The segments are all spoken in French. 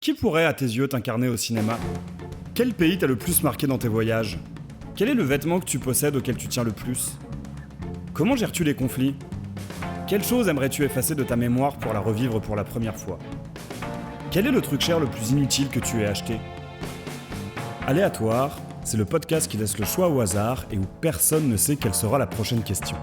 Qui pourrait, à tes yeux, t'incarner au cinéma? Quel pays t'a le plus marqué dans tes voyages? Quel est le vêtement que tu possèdes auquel tu tiens le plus? Comment gères-tu les conflits? Quelle chose aimerais-tu effacer de ta mémoire pour la revivre pour la première fois? Quel est le truc cher le plus inutile que tu aies acheté? Aléatoire, c'est le podcast qui laisse le choix au hasard et où personne ne sait quelle sera la prochaine question.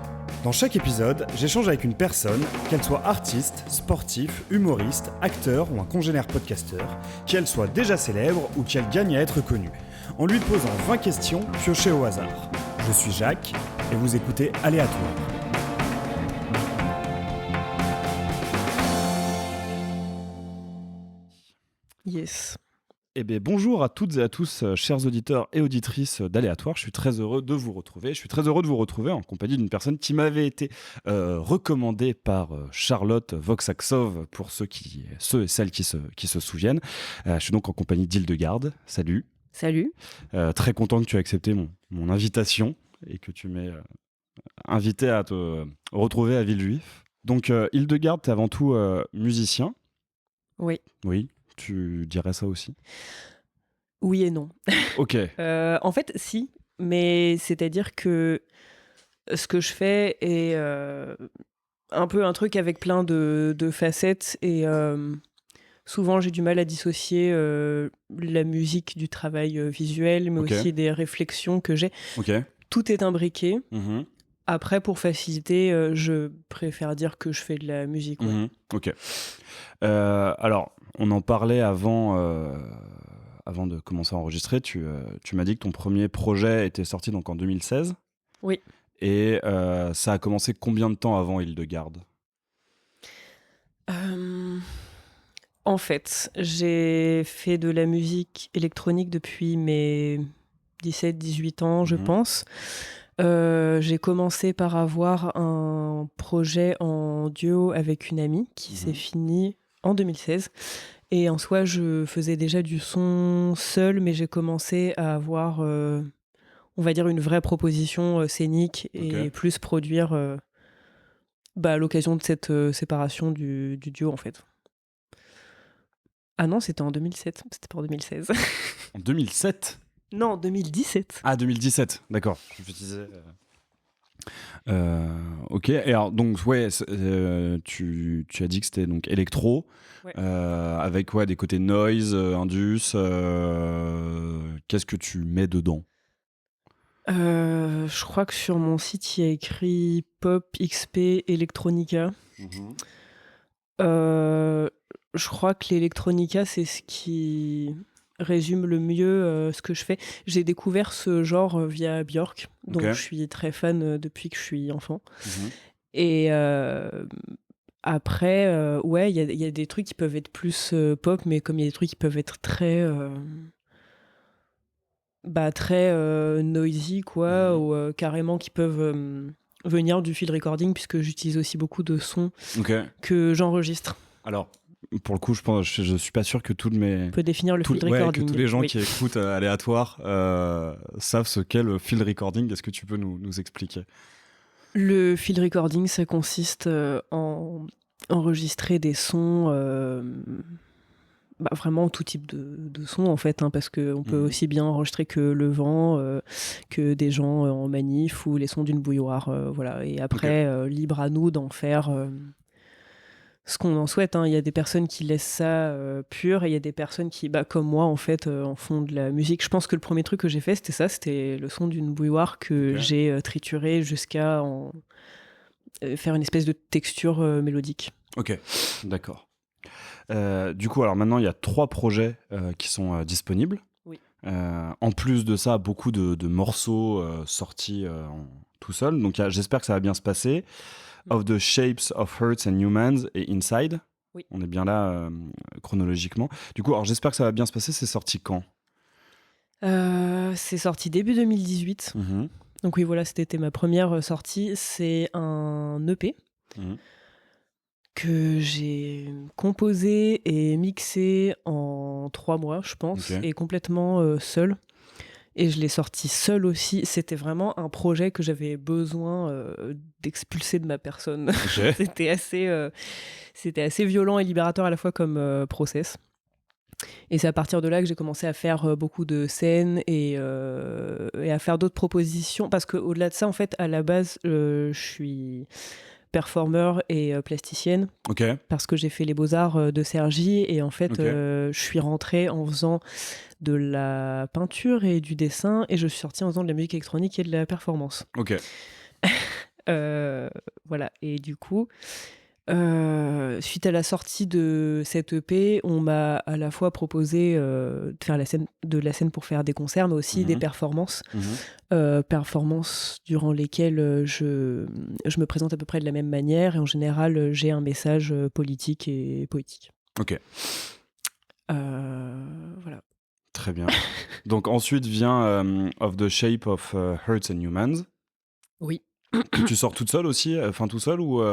Dans chaque épisode, j'échange avec une personne, qu'elle soit artiste, sportif, humoriste, acteur ou un congénère podcasteur, qu'elle soit déjà célèbre ou qu'elle gagne à être connue, en lui posant 20 questions piochées au hasard. Je suis Jacques et vous écoutez Aléatoire. Yes. Eh bien, bonjour à toutes et à tous, chers auditeurs et auditrices d'Aléatoire. Je suis très heureux de vous retrouver. Je suis très heureux de vous retrouver en compagnie d'une personne qui m'avait été recommandée par Charlotte Voxaxov, pour ceux et celles qui se souviennent. Je suis donc en compagnie d'Hildegarde. Salut. Salut. Très content que tu aies accepté mon invitation et que tu m'aies invité à te retrouver à Villejuif. Donc, Hildegarde, tu es avant tout musicien. Oui. Oui. Tu dirais ça aussi? Oui et non. Ok. En fait, si, mais c'est-à-dire que ce que je fais est un peu un truc avec plein de facettes et souvent j'ai du mal à dissocier la musique du travail visuel, mais aussi des réflexions que j'ai. Tout est imbriqué. Mm-hmm. Après, pour faciliter, je préfère dire que je fais de la musique. Ouais. Mm-hmm. Ok. Alors, on en parlait avant de commencer à enregistrer. Tu m'as dit que ton premier projet était sorti donc en 2016. Oui. Et ça a commencé combien de temps avant Hildegarde? En fait, j'ai fait de la musique électronique depuis mes 17-18 ans, je pense. J'ai commencé par avoir un projet en duo avec une amie qui s'est fini en 2016. Et en soi, je faisais déjà du son seul, mais j'ai commencé à avoir, on va dire, une vraie proposition scénique et plus produire à l'occasion de cette séparation du duo, en fait. Ah non, c'était en 2007, c'était pas en 2016. En 2007? Non, en 2017. Ah, 2017, d'accord. Je disais... ok, et alors donc ouais, tu as dit que c'était donc électro, Ouais. avec des côtés noise, indus. Qu'est-ce que tu mets dedans? Je crois que sur mon site il y a écrit pop, XP, electronica. Je crois que l'électronica c'est ce qui résume le mieux ce que je fais. J'ai découvert ce genre via Björk, dont je suis très fan depuis que je suis enfant. Et après, il y a des trucs qui peuvent être plus pop, mais comme il y a des trucs qui peuvent être très noisy, quoi, ou carrément qui peuvent venir du field recording, puisque j'utilise aussi beaucoup de sons que j'enregistre. Alors, pour le coup, je suis pas sûr que On peut définir le field recording. Que tous les gens qui écoutent Aléatoire savent ce qu'est le field recording. Est-ce que tu peux nous expliquer? Le field recording, ça consiste en enregistrer des sons, vraiment tout type de sons en fait, parce qu'on peut aussi bien enregistrer que le vent, que des gens en manif ou les sons d'une bouilloire, voilà. Et après, libre à nous d'en faire ce qu'on en souhaite. Il y a des personnes qui laissent ça pur et il y a des personnes qui, comme moi en fait, en font de la musique. Je pense que le premier truc que j'ai fait, c'était le son d'une bouilloire que j'ai trituré jusqu'à faire une espèce de texture mélodique. Ok, d'accord. Du coup, alors maintenant, il y a 3 projets qui sont disponibles. Oui. En plus de ça, beaucoup de morceaux sortis tout seul. Donc, j'espère que ça va bien se passer. Of the Shapes of Hearts and Humans et Inside. Oui. On est bien là chronologiquement. Du coup, alors j'espère que ça va bien se passer. C'est sorti quand? C'est sorti début 2018. Donc oui, voilà, c'était ma première sortie. C'est un EP que j'ai composé et mixé en 3 mois, je pense, et complètement seul. Et je l'ai sorti seul aussi. C'était vraiment un projet que j'avais besoin d'expulser de ma personne. C'était assez violent et libérateur à la fois comme process. Et c'est à partir de là que j'ai commencé à faire beaucoup de scènes et à faire d'autres propositions. Parce qu'au-delà de ça, en fait, à la base, je suis performeur et plasticienne. Ok. Parce que j'ai fait les Beaux-Arts de Cergy. Et en fait, je suis rentrée en faisant de la peinture et du dessin. Et je suis sortie en faisant de la musique électronique et de la performance. Ok. Voilà. Et du coup... suite à la sortie de cette EP, on m'a à la fois proposé de faire de la scène pour faire des concerts, mais aussi des performances. Performances durant lesquelles je me présente à peu près de la même manière et en général, j'ai un message politique et poétique. Ok. Voilà. Très bien. Donc ensuite vient Of the Shape of Hearts and Humans. Oui. Que tu sors toute seule aussi, enfin tout seul ou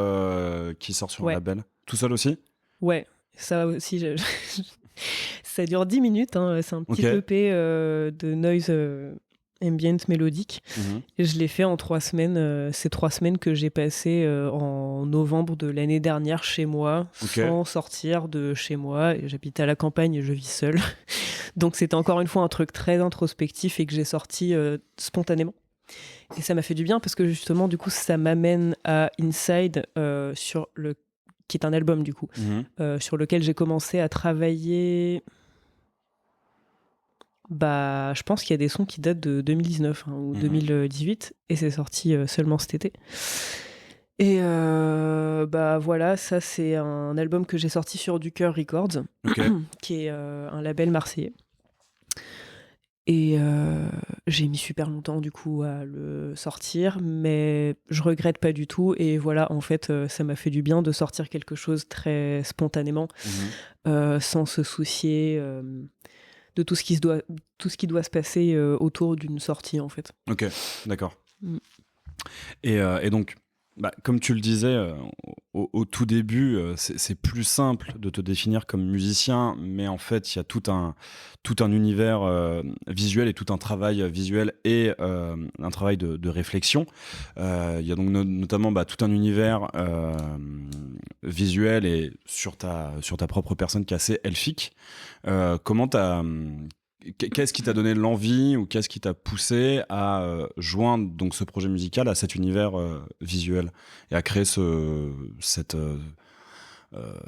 qui sort sur un label? Tout seul aussi? Ouais, ça aussi, ça dure 10 minutes, hein. C'est un petit EP de noise ambient mélodique. Et je l'ai fait en 3 semaines. C'est 3 semaines que j'ai passées en novembre de l'année dernière chez moi, sans sortir de chez moi. Et j'habite à la campagne et je vis seule. Donc c'était encore une fois un truc très introspectif et que j'ai sorti spontanément. Et ça m'a fait du bien parce que justement, du coup, ça m'amène à Inside, qui est un album, du coup, sur lequel j'ai commencé à travailler. Je pense qu'il y a des sons qui datent de 2019 ou 2018, et c'est sorti seulement cet été. Et voilà, ça c'est un album que j'ai sorti sur Du Cœur Records, qui est un label marseillais. Et j'ai mis super longtemps du coup à le sortir, mais je regrette pas du tout. Et voilà, en fait, ça m'a fait du bien de sortir quelque chose très spontanément, sans se soucier de tout ce qui doit se passer autour d'une sortie, en fait. Ok, d'accord. Et donc, comme tu le disais au tout début, c'est plus simple de te définir comme musicien, mais en fait, il y a tout un univers visuel et tout un travail visuel et un travail de réflexion. Il y a donc notamment tout un univers visuel et sur ta propre personne qui est assez elfique. Qu'est-ce qui t'a donné l'envie ou qu'est-ce qui t'a poussé à joindre donc ce projet musical à cet univers visuel et à créer cet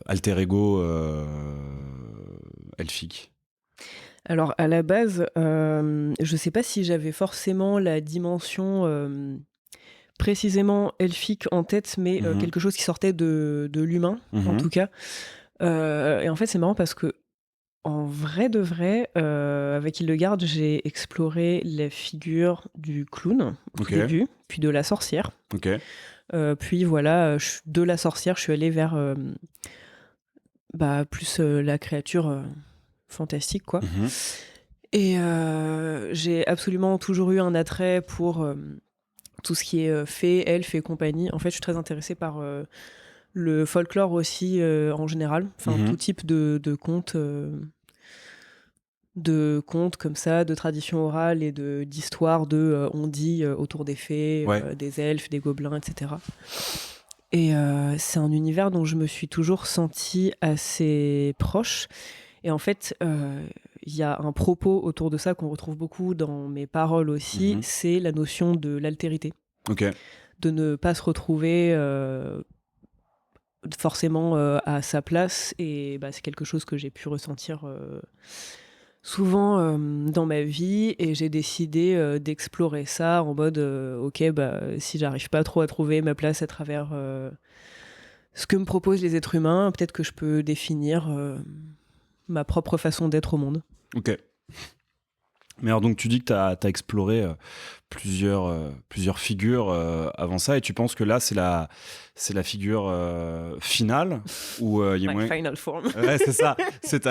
alter ego elfique? Alors à la base, je sais pas si j'avais forcément la dimension précisément elfique en tête, mais quelque chose qui sortait de l'humain, en tout cas. Et en fait, c'est marrant parce que en vrai de vrai, avec Hildegarde, j'ai exploré la figure du clown au tout début, puis de la sorcière. Puis voilà, de la sorcière, je suis allée vers plus la créature fantastique, quoi. Et j'ai absolument toujours eu un attrait pour tout ce qui est fées, elfes et compagnie. En fait, je suis très intéressée par le folklore aussi en général. Enfin, tout type de contes. De contes comme ça, de traditions orales et d'histoires on dit autour des fées, des elfes, des gobelins, etc. Et c'est un univers dont je me suis toujours sentie assez proche. Et en fait, il y a un propos autour de ça qu'on retrouve beaucoup dans mes paroles aussi, c'est la notion de l'altérité. De ne pas se retrouver forcément à sa place. Et c'est quelque chose que j'ai pu ressentir souvent dans ma vie, et j'ai décidé d'explorer ça en mode si j'arrive pas trop à trouver ma place à travers ce que me proposent les êtres humains, peut-être que je peux définir ma propre façon d'être au monde. Ok. Mais alors donc tu dis que tu as exploré plusieurs figures avant ça, et tu penses que là c'est la figure finale ou il y a moyen... final form. Ouais, c'est ça. C'est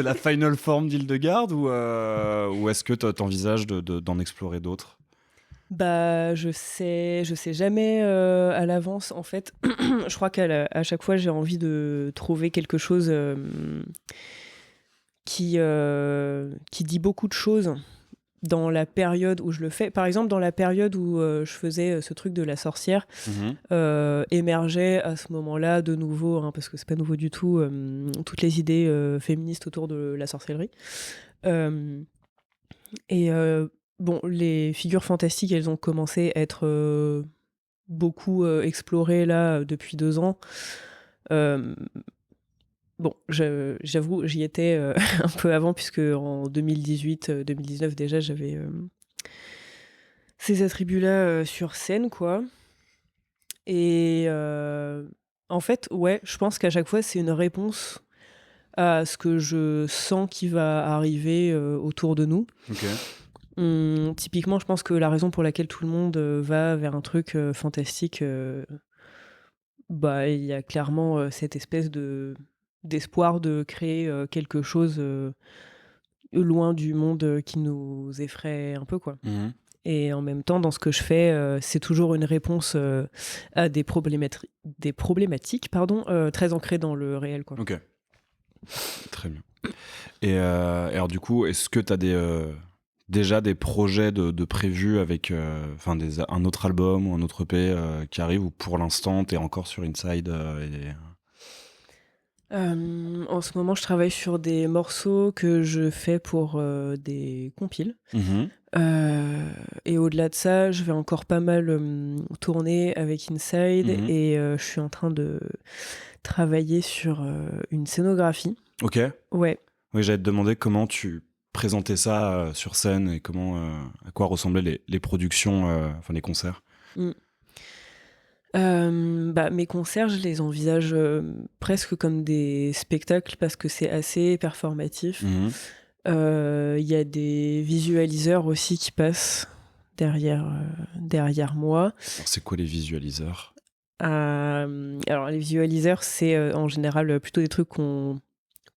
la final form d'Hildegarde ou est-ce que tu envisages d'en explorer d'autres? Je sais jamais à l'avance en fait. Je crois qu'à chaque fois j'ai envie de trouver quelque chose qui dit beaucoup de choses dans la période où je le fais. Par exemple, dans la période où je faisais ce truc de la sorcière, émergeait à ce moment-là de nouveau, hein, parce que c'est pas nouveau du tout, toutes les idées féministes autour de la sorcellerie. Bon, les figures fantastiques, elles ont commencé à être beaucoup explorées là depuis 2 ans. Bon, j'avoue, j'y étais un peu avant, puisque en 2018-2019 déjà, j'avais ces attributs-là sur scène, quoi. Et en fait, ouais, je pense qu'à chaque fois, c'est une réponse à ce que je sens qui va arriver autour de nous. Typiquement, je pense que la raison pour laquelle tout le monde va vers un truc fantastique, il y a clairement cette espèce d'espoir de créer quelque chose loin du monde qui nous effraie un peu, quoi. Et en même temps, dans ce que je fais, c'est toujours une réponse à des problématiques très ancrées dans le réel, quoi. Ok. Très bien. Et alors du coup, est-ce que tu as déjà des projets de prévus avec un autre album ou un autre EP qui arrive, ou pour l'instant tu es encore sur Inside En ce moment, je travaille sur des morceaux que je fais pour des compiles. Et au-delà de ça, je vais encore pas mal tourner avec Inside, et je suis en train de travailler sur une scénographie. Ok. Ouais. Oui, j'allais te demander comment tu présentais ça sur scène, et à quoi ressemblaient les productions, les concerts. Mes concerts, je les envisage presque comme des spectacles, parce que c'est assez performatif. Y a des visualiseurs aussi qui passent derrière moi. Alors, c'est quoi les visualiseurs ? Alors, les visualiseurs, c'est en général plutôt des trucs qu'on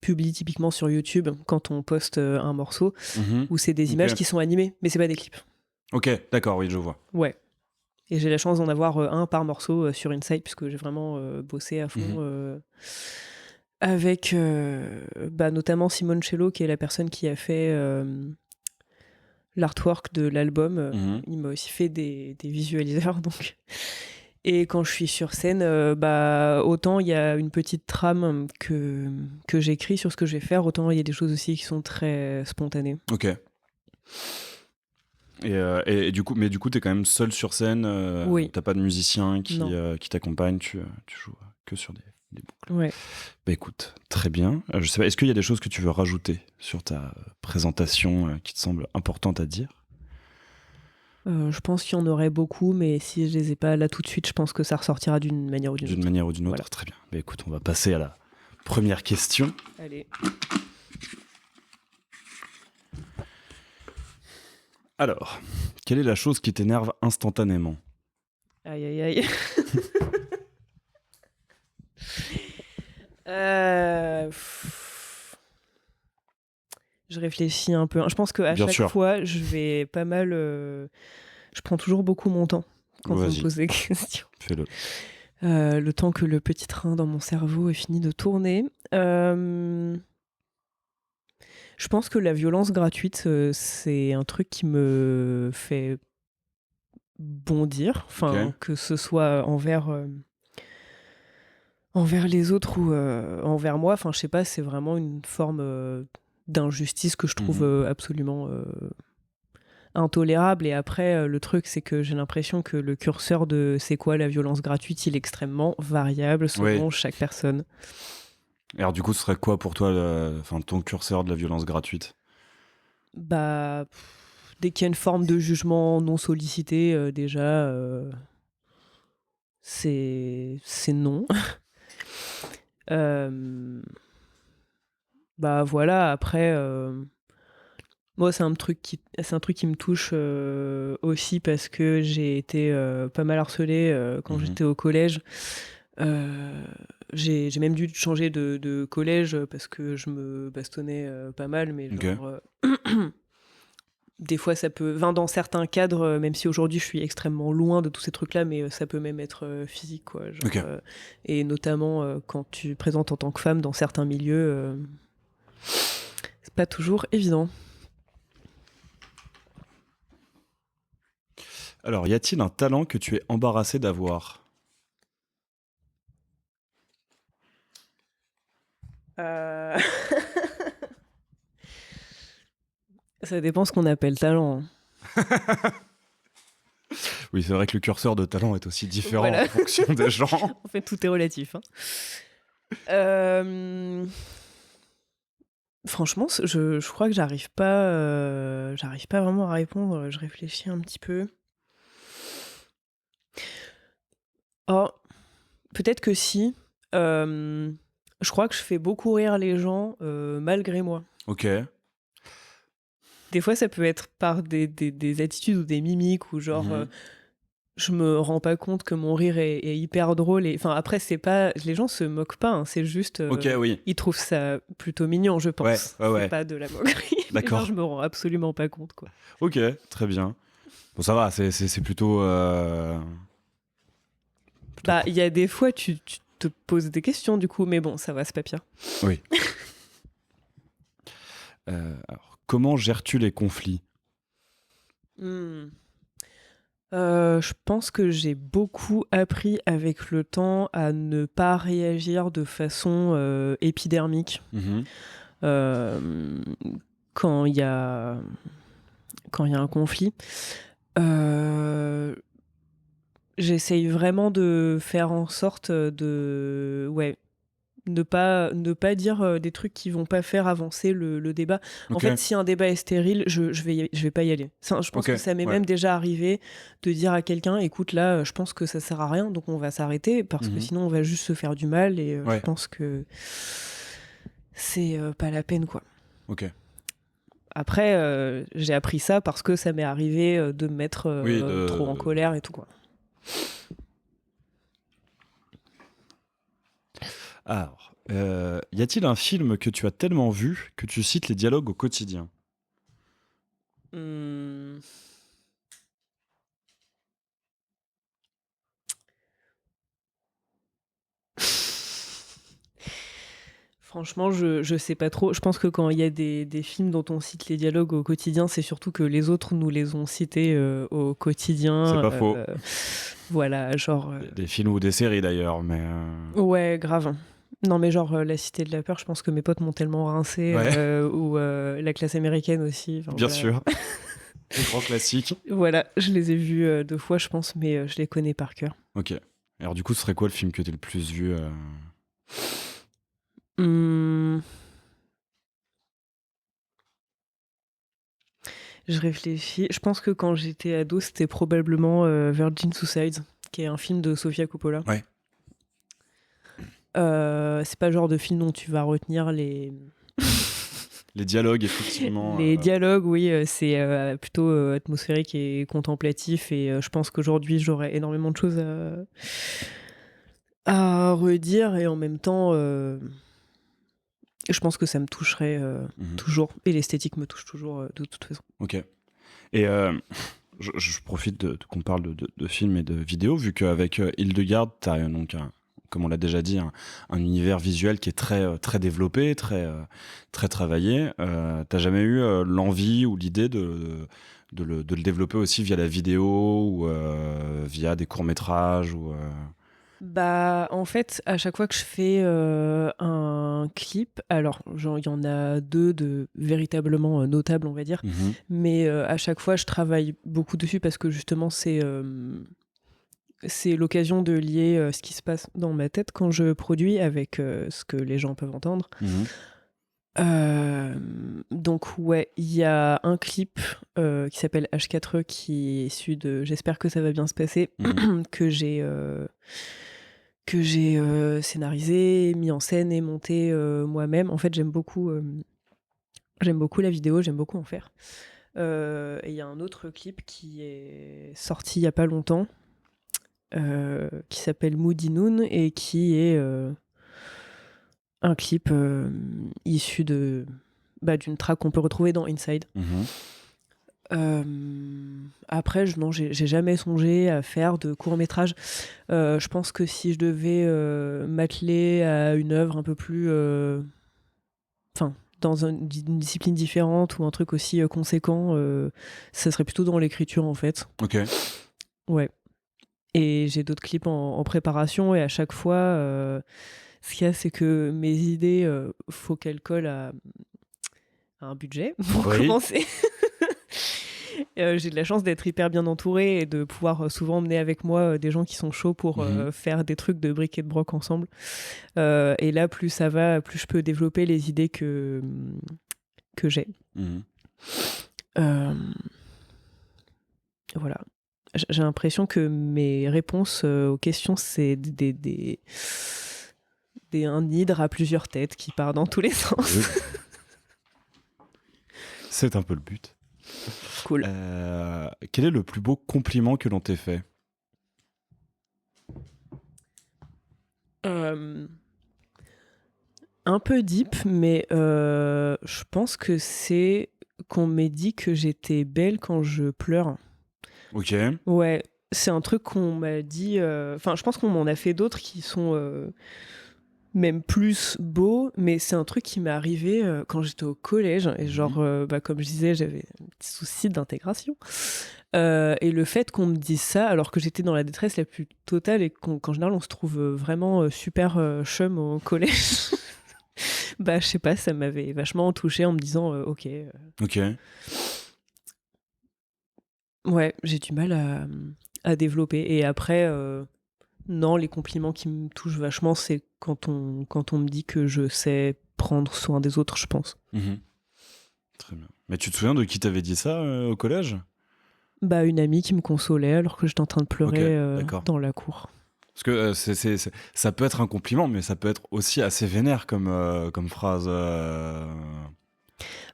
publie typiquement sur YouTube quand on poste un morceau, où c'est des images qui sont animées, mais c'est pas des clips. Ok, d'accord, oui, je vois. Ouais. Et j'ai la chance d'en avoir un par morceau sur Inside, puisque j'ai vraiment bossé à fond avec notamment Simone Cello, qui est la personne qui a fait l'artwork de l'album. Il m'a aussi fait des visualiseurs, donc. Et quand je suis sur scène, autant il y a une petite trame que j'écris sur ce que je vais faire, autant il y a des choses aussi qui sont très spontanées. Ok. Et du coup t'es quand même seul sur scène. Oui. T'as pas de musicien qui t'accompagne, tu joues que sur des boucles. Ouais. Bah écoute, très bien. Je sais pas, est-ce qu'il y a des choses que tu veux rajouter sur ta présentation qui te semblent importantes à dire ? Je pense qu'il y en aurait beaucoup, mais si je les ai pas là tout de suite, je pense que ça ressortira d'une manière ou d'une autre. D'une manière ou d'une autre, voilà. Très bien. Bah écoute, on va passer à la première question. Allez. Alors, quelle est la chose qui t'énerve instantanément ? Aïe, aïe, aïe. Je réfléchis un peu. Je pense qu'à chaque fois, je vais pas mal... Je prends toujours beaucoup mon temps quand on me pose des questions. Fais-le. Le temps que le petit train dans mon cerveau ait fini de tourner. Je pense que la violence gratuite, c'est un truc qui me fait bondir. Enfin, que ce soit envers les autres ou envers moi. Enfin, je sais pas, c'est vraiment une forme d'injustice que je trouve absolument intolérable. Et après, le truc, c'est que j'ai l'impression que le curseur de c'est quoi la violence gratuite, il est extrêmement variable selon chaque personne. Alors du coup, ce serait quoi pour toi ton curseur de la violence gratuite ? Dès qu'il y a une forme de jugement non sollicité, déjà, c'est non. Voilà, après... Moi, c'est un truc qui me touche aussi, parce que j'ai été pas mal harcelée quand j'étais au collège. J'ai même dû changer de collège parce que je me bastonnais pas mal, mais genre... des fois, ça peut... dans certains cadres, même si aujourd'hui je suis extrêmement loin de tous ces trucs-là, mais ça peut même être physique, quoi. Genre, et notamment quand tu présentes en tant que femme dans certains milieux, c'est pas toujours évident. Alors, y a-t-il un talent que tu es embarrassé d'avoir ? Ça dépend ce qu'on appelle talent. Oui, c'est vrai que le curseur de talent est aussi différent Voilà. en fonction des gens. En fait, tout est relatif. Franchement, je crois que j'arrive pas vraiment à répondre. Je réfléchis un petit peu. Oh, peut-être que si. Je crois que je fais beaucoup rire les gens malgré moi. Ok. Des fois, ça peut être par des attitudes ou des mimiques ou genre je me rends pas compte que mon rire est hyper drôle. Enfin, après, c'est pas les gens se moquent pas. Hein, c'est juste Ok, oui. ils trouvent ça plutôt mignon, je pense. Ouais. C'est pas de la moquerie. D'accord. Mais genre, je me rends absolument pas compte, quoi. Ok, très bien. Bon, ça va, c'est plutôt... Bah, il y a des fois, tu te poses des questions, du coup, mais bon, ça va, c'est pas pire. Oui. Alors, comment gères-tu les conflits ? Je pense que j'ai beaucoup appris avec le temps à ne pas réagir de façon épidermique quand il y a un conflit. J'essaye vraiment de faire en sorte de ne pas dire des trucs qui vont pas faire avancer le débat. Ok. En fait, si un débat est stérile, je vais pas y aller. Je pense que ça m'est même déjà arrivé de dire à quelqu'un, écoute, là, je pense que ça sert à rien, donc on va s'arrêter parce que sinon on va juste se faire du mal et je pense que c'est pas la peine, quoi. Ok. Après, j'ai appris ça parce que ça m'est arrivé de me mettre trop en colère et tout, quoi. Alors, y a-t-il un film que tu as tellement vu que tu cites les dialogues au quotidien ? Franchement, je sais pas trop. Je pense que quand il y a des films dont on cite les dialogues au quotidien, c'est surtout que les autres nous les ont cités au quotidien. C'est pas faux. Voilà, genre... Des films ou des séries d'ailleurs, mais... Ouais, grave. Non, mais genre La Cité de la Peur, je pense que mes potes m'ont tellement rincé. Ou La Classe américaine aussi. Bien sûr. Des grands classiques. Voilà, je les ai vus 2 fois, je pense, mais je les connais par cœur. Ok. Alors du coup, ce serait quoi le film que t'as le plus vu Je réfléchis. Je pense que quand j'étais ado, c'était probablement Virgin Suicides, qui est un film de Sofia Coppola. Ouais. C'est pas le genre de film dont tu vas retenir les dialogues, effectivement. Les dialogues, oui, c'est plutôt atmosphérique et contemplatif. Et je pense qu'aujourd'hui, j'aurais énormément de choses à redire. Et en même temps, je pense que ça me toucherait toujours. Et l'esthétique me touche toujours de toute façon. Ok. Et je profite qu'on parle de films et de vidéos, vu qu'avec Hildegarde, tu as donc, comme on l'a déjà dit, un univers visuel qui est très, très développé, très, très travaillé. T'as jamais eu l'envie ou l'idée de le développer aussi via la vidéo ou via des courts-métrages ou, Bah, en fait, à chaque fois que je fais un clip, alors il y en a 2 de véritablement notables, on va dire, mais à chaque fois, je travaille beaucoup dessus parce que justement, c'est l'occasion de lier ce qui se passe dans ma tête quand je produis avec ce que les gens peuvent entendre. Donc ouais, il y a un clip qui s'appelle H4E qui est issu de J'espère que ça va bien se passer, que j'ai scénarisé, mis en scène et monté moi-même. En fait, j'aime beaucoup la vidéo, j'aime beaucoup en faire. Et il y a un autre clip qui est sorti il y a pas longtemps, qui s'appelle Moody Noon et qui est un clip issu d'une track qu'on peut retrouver dans Inside. Après, j'ai jamais songé à faire de court-métrage. Je pense que si je devais m'atteler à une œuvre un peu plus... dans une discipline différente ou un truc aussi conséquent, ça serait plutôt dans l'écriture, en fait. Ok. Ouais. Et j'ai d'autres clips en préparation et à chaque fois, ce qu'il y a, c'est que mes idées, faut qu'elles collent à un budget pour Oui. commencer. J'ai de la chance d'être hyper bien entourée et de pouvoir souvent emmener avec moi des gens qui sont chauds pour faire des trucs de bric et de broc ensemble. Et là, plus ça va, plus je peux développer les idées que j'ai. Voilà. J'ai l'impression que mes réponses aux questions, c'est un hydre à plusieurs têtes qui part dans tous les sens. Oui. C'est un peu le but. Cool. Quel est le plus beau compliment que l'on t'ait fait ? Un peu deep, mais je pense que c'est qu'on m'ait dit que j'étais belle quand je pleure. Ok. Ouais, c'est un truc qu'on m'a dit. Enfin, je pense qu'on m'en a fait d'autres qui sont même plus beaux, mais c'est un truc qui m'est arrivé quand j'étais au collège. Et genre, comme je disais, j'avais un petit souci d'intégration. Et le fait qu'on me dise ça, alors que j'étais dans la détresse la plus totale et qu'en général, on se trouve vraiment super chum au collège. Bah, je sais pas, ça m'avait vachement touchée en me disant ok. Ok. Ouais, j'ai du mal à développer. Et après, non, les compliments qui me touchent vachement, c'est quand on me dit que je sais prendre soin des autres, je pense. Très bien. Mais tu te souviens de qui t'avait dit ça au collège ? Bah, une amie qui me consolait alors que j'étais en train de pleurer d'accord. dans la cour. Parce que ça peut être un compliment, mais ça peut être aussi assez vénère comme phrase.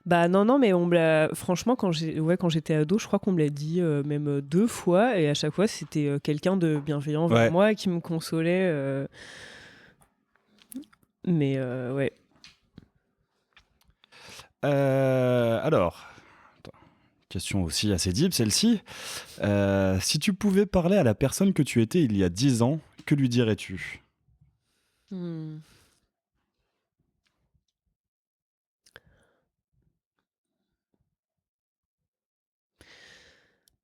Bah non, mais franchement, quand j'étais ado, je crois qu'on me l'a dit même 2 fois, et à chaque fois, c'était quelqu'un de bienveillant vers moi qui me consolait. Mais ouais. Alors, question aussi assez deep, celle-ci. Si tu pouvais parler à la personne que tu étais il y a 10 ans, que lui dirais-tu ?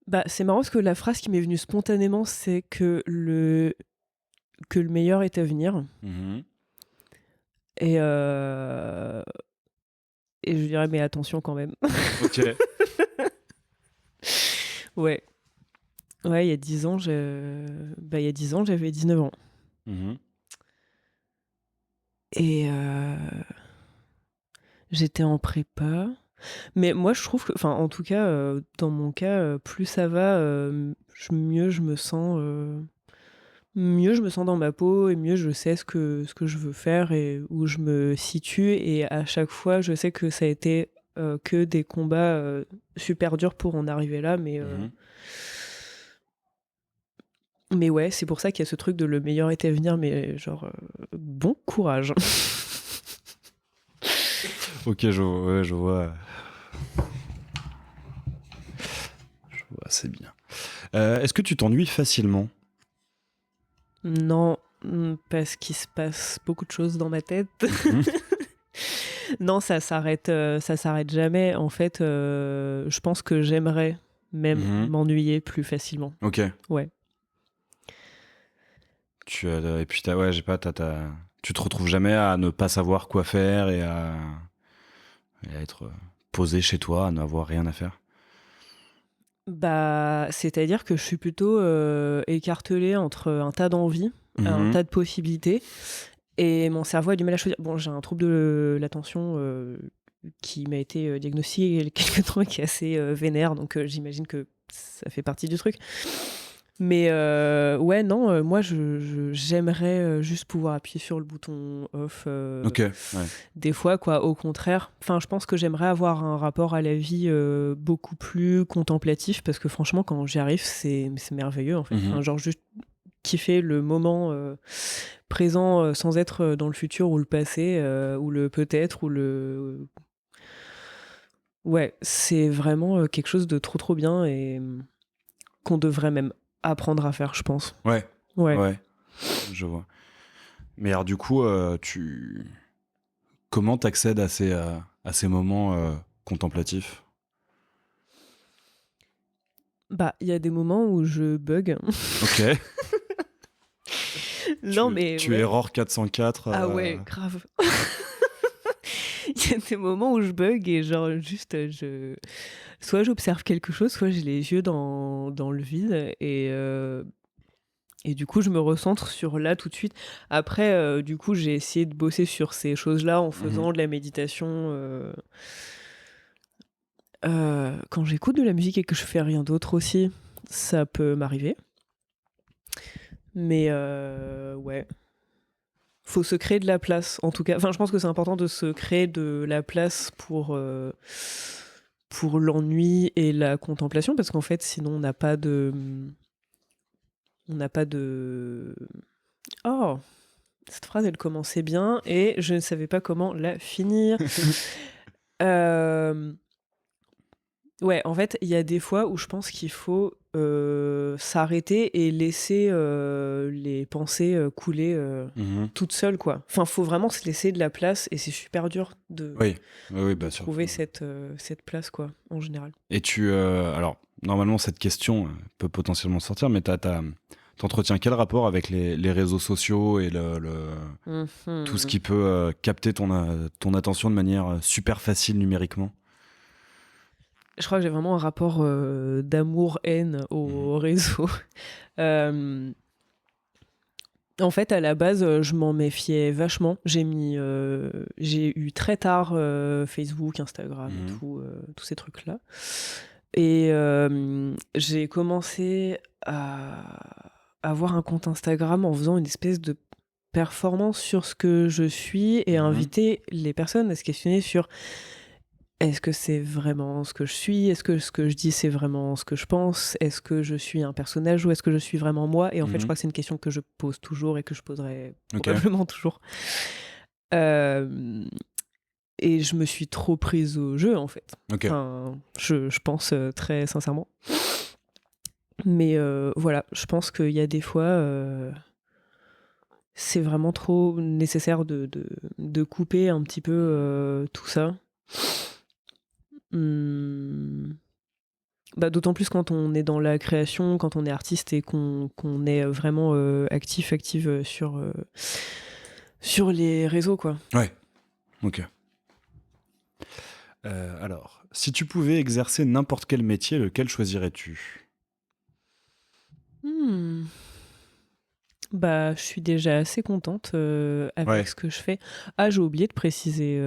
Bah, c'est marrant parce que la phrase qui m'est venue spontanément, c'est que le meilleur est à venir. Et je dirais, mais attention quand même. Ok. Ouais. Ouais, il y a 10 ans, j'avais 19 ans. Et j'étais en prépa. Mais moi, je trouve que, enfin, en tout cas, dans mon cas, plus ça va, mieux je me sens dans ma peau et mieux je sais ce que je veux faire et où je me situe. Et à chaque fois, je sais que ça a été que des combats super durs pour en arriver là. Mais ouais, c'est pour ça qu'il y a ce truc de le meilleur est à venir, mais genre, bon courage. Ok, je vois. Je vois, c'est bien. Est-ce que tu t'ennuies facilement ? Non, parce qu'il se passe beaucoup de choses dans ma tête. Non, ça s'arrête jamais. En fait, je pense que j'aimerais même m'ennuyer plus facilement. Ok. Ouais. Et puis tu te retrouves jamais à ne pas savoir quoi faire et à être posé chez toi, à n'avoir rien à faire ? Bah, c'est-à-dire que je suis plutôt écartelée entre un tas d'envies, un tas de possibilités, et mon cerveau a du mal à choisir. Bon, j'ai un trouble de l'attention qui m'a été diagnostiqué il y a quelques temps, qui est assez vénère, donc j'imagine que ça fait partie du truc. Mais ouais, non, moi j'aimerais juste pouvoir appuyer sur le bouton off. Ok, ouais. Des fois, quoi, au contraire. Enfin, je pense que j'aimerais avoir un rapport à la vie beaucoup plus contemplatif, parce que franchement, quand j'y arrive, c'est merveilleux en fait. Enfin, genre juste kiffer le moment présent sans être dans le futur ou le passé ou le peut-être ou le. Ouais, c'est vraiment quelque chose de trop trop bien et qu'on devrait même apprendre à faire, je pense. Ouais. Ouais. Je vois. Mais alors du coup, comment t'accèdes à ces moments contemplatifs ? Bah, il y a des moments où je bug. Ok. Non, mais Tu ouais. error 404. Ah ouais, grave. Il y a des moments où je bug et genre juste soit j'observe quelque chose, soit j'ai les yeux dans le vide et du coup je me recentre sur là tout de suite. Après, du coup j'ai essayé de bosser sur ces choses-là en faisant de la méditation. Quand j'écoute de la musique et que je fais rien d'autre aussi, ça peut m'arriver. Mais ouais, faut se créer de la place, en tout cas. Enfin, je pense que c'est important de se créer de la place pour l'ennui et la contemplation, parce qu'en fait, sinon, on n'a pas de... Oh, cette phrase, elle commençait bien et je ne savais pas comment la finir. Ouais, en fait, il y a des fois où je pense qu'il faut s'arrêter et laisser les pensées couler toutes seules, quoi. Enfin, faut vraiment se laisser de la place et c'est super dur de bah, trouver cette place, quoi, en général. Et alors, normalement, cette question peut potentiellement sortir, mais t'entretiens quel rapport avec les réseaux sociaux et tout ce qui peut capter ton attention de manière super facile numériquement? Je crois que j'ai vraiment un rapport d'amour-haine au réseau. En fait, à la base, je m'en méfiais vachement. J'ai eu très tard Facebook, Instagram et tous ces trucs-là. Et j'ai commencé à avoir un compte Instagram en faisant une espèce de performance sur ce que je suis et inviter les personnes à se questionner sur est-ce que c'est vraiment ce que je suis? Est-ce que ce que je dis, c'est vraiment ce que je pense? Est-ce que je suis un personnage ou est-ce que je suis vraiment moi? Et en fait, je crois que c'est une question que je pose toujours et que je poserai probablement toujours. Et je me suis trop prise au jeu, en fait. Enfin, je pense très sincèrement. Mais voilà, je pense qu'il y a des fois... c'est vraiment trop nécessaire de couper un petit peu tout ça. Bah, d'autant plus quand on est dans la création, quand on est artiste et qu'on est vraiment active sur les réseaux, quoi. Ouais, ok. Alors, si tu pouvais exercer n'importe quel métier, lequel choisirais-tu? Bah, je suis déjà assez contente avec ce que je fais. Ah, j'ai oublié de préciser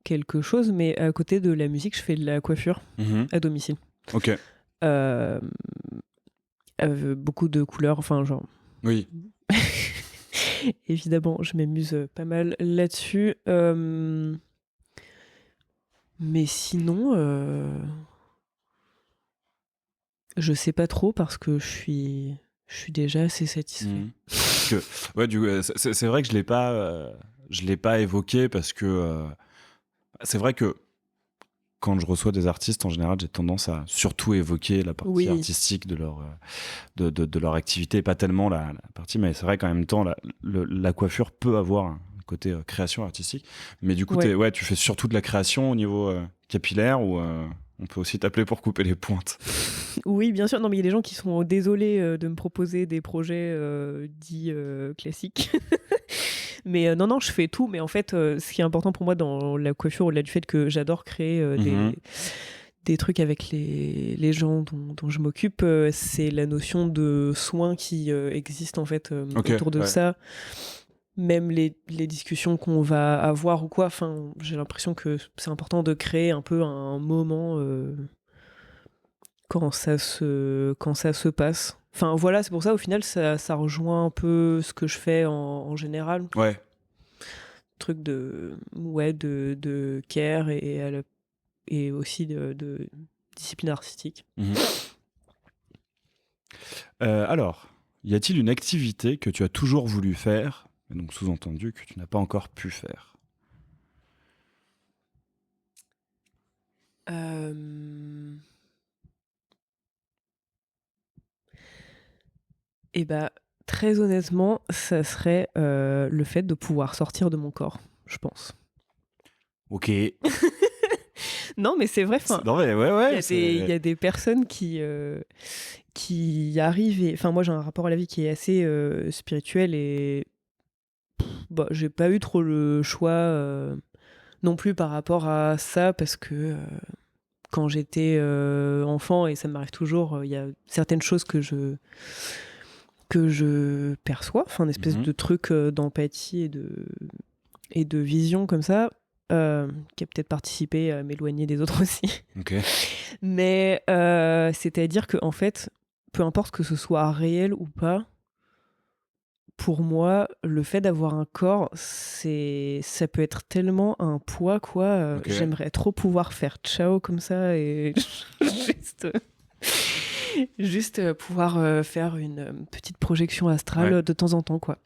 quelque chose, mais à côté de la musique, je fais de la coiffure à domicile. Ok. Beaucoup de couleurs, enfin, genre... Oui. Évidemment, je m'amuse pas mal là-dessus. Mais sinon, je sais pas trop parce que je suis déjà assez satisfait. C'est vrai que je l'ai pas évoqué parce que c'est vrai que quand je reçois des artistes, en général, j'ai tendance à surtout évoquer la partie artistique de leur activité, pas tellement la partie, mais c'est vrai qu'en même temps, la coiffure peut avoir un côté création artistique. Mais du coup, tu fais surtout de la création au niveau capillaire ou on peut aussi t'appeler pour couper les pointes? Oui, bien sûr. Non, mais il y a des gens qui sont désolés de me proposer des projets dits classiques. Mais non, je fais tout. Mais en fait, ce qui est important pour moi dans la coiffure, au-delà du fait que j'adore créer des trucs avec les gens dont je m'occupe, c'est la notion de soin qui existe en fait autour de ça. Même les discussions qu'on va avoir ou quoi, enfin, j'ai l'impression que c'est important de créer un peu un moment quand ça se passe. Enfin voilà, c'est pour ça au final ça rejoint un peu ce que je fais en général. Ouais. Truc de care et aussi de discipline artistique. Alors, y a-t-il une activité que tu as toujours voulu faire, et donc sous-entendu que tu n'as pas encore pu faire? Et bah, très honnêtement, ça serait le fait de pouvoir sortir de mon corps, je pense. Ok. Non, mais c'est vrai. Non, mais ouais, il y a des personnes qui arrivent. Enfin, moi, j'ai un rapport à la vie qui est assez spirituel et bah, j'ai pas eu trop le choix non plus par rapport à ça parce que quand j'étais enfant, et ça m'arrive toujours, il y a certaines choses que je perçois, enfin, une espèce de truc d'empathie et de vision comme ça, qui a peut-être participé à m'éloigner des autres aussi. Ok. Mais c'est-à-dire que, en fait, peu importe que ce soit réel ou pas, pour moi, le fait d'avoir un corps, ça peut être tellement un poids, quoi. Ok. J'aimerais trop pouvoir faire ciao comme ça et juste pouvoir faire une petite projection astrale de temps en temps, quoi.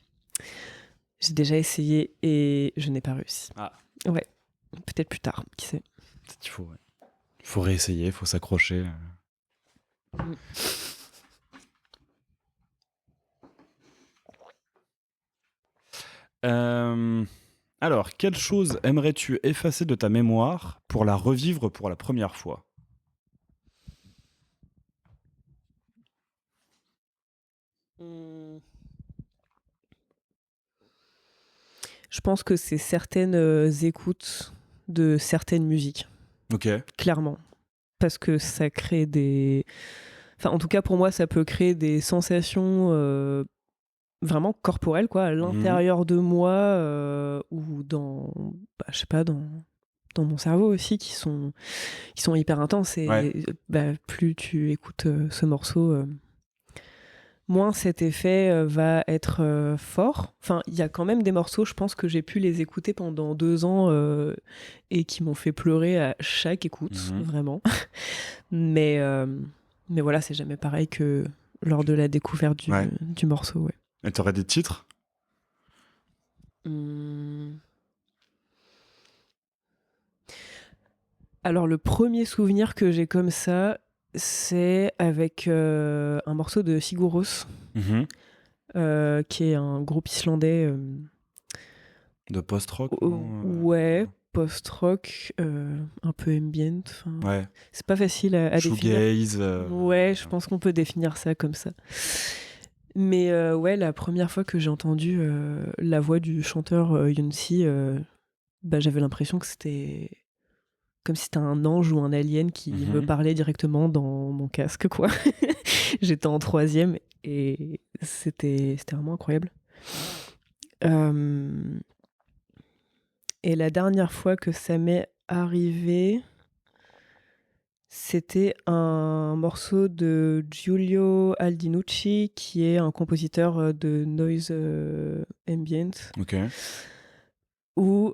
J'ai déjà essayé et je n'ai pas réussi. Ah. Ouais, peut-être plus tard, qui sait. Peut-être qu'il faut réessayer, il faut s'accrocher. Alors, quelle chose aimerais-tu effacer de ta mémoire pour la revivre pour la première fois ? Je pense que c'est certaines écoutes de certaines musiques. Ok. Clairement. Parce que ça crée des... Enfin, en tout cas, pour moi, ça peut créer des sensations vraiment corporelles, quoi, à l'intérieur de moi ou dans... Bah, je sais pas, dans mon cerveau aussi, qui sont hyper intenses. Et plus tu écoutes ce morceau... moins cet effet va être fort. Enfin, il y a quand même des morceaux, je pense que j'ai pu les écouter pendant 2 ans et qui m'ont fait pleurer à chaque écoute, vraiment. Mais voilà, c'est jamais pareil que lors de la découverte du morceau. Ouais. Et t'aurais des titres ? Alors, le premier souvenir que j'ai comme ça, c'est avec un morceau de Sigur Rós, qui est un groupe islandais. De post-rock Ouais, post-rock, un peu ambient. Ouais. C'est pas facile à définir. Shoegaze. Ouais, je pense qu'on peut définir ça comme ça. Mais ouais, la première fois que j'ai entendu la voix du chanteur Yunsi, bah, j'avais l'impression que c'était comme si c'était un ange ou un alien qui me parlait directement dans mon casque, quoi. J'étais en 3e et c'était vraiment incroyable. Et la dernière fois que ça m'est arrivé, c'était un morceau de Giulio Aldinucci, qui est un compositeur de noise ambient. Ok. Où,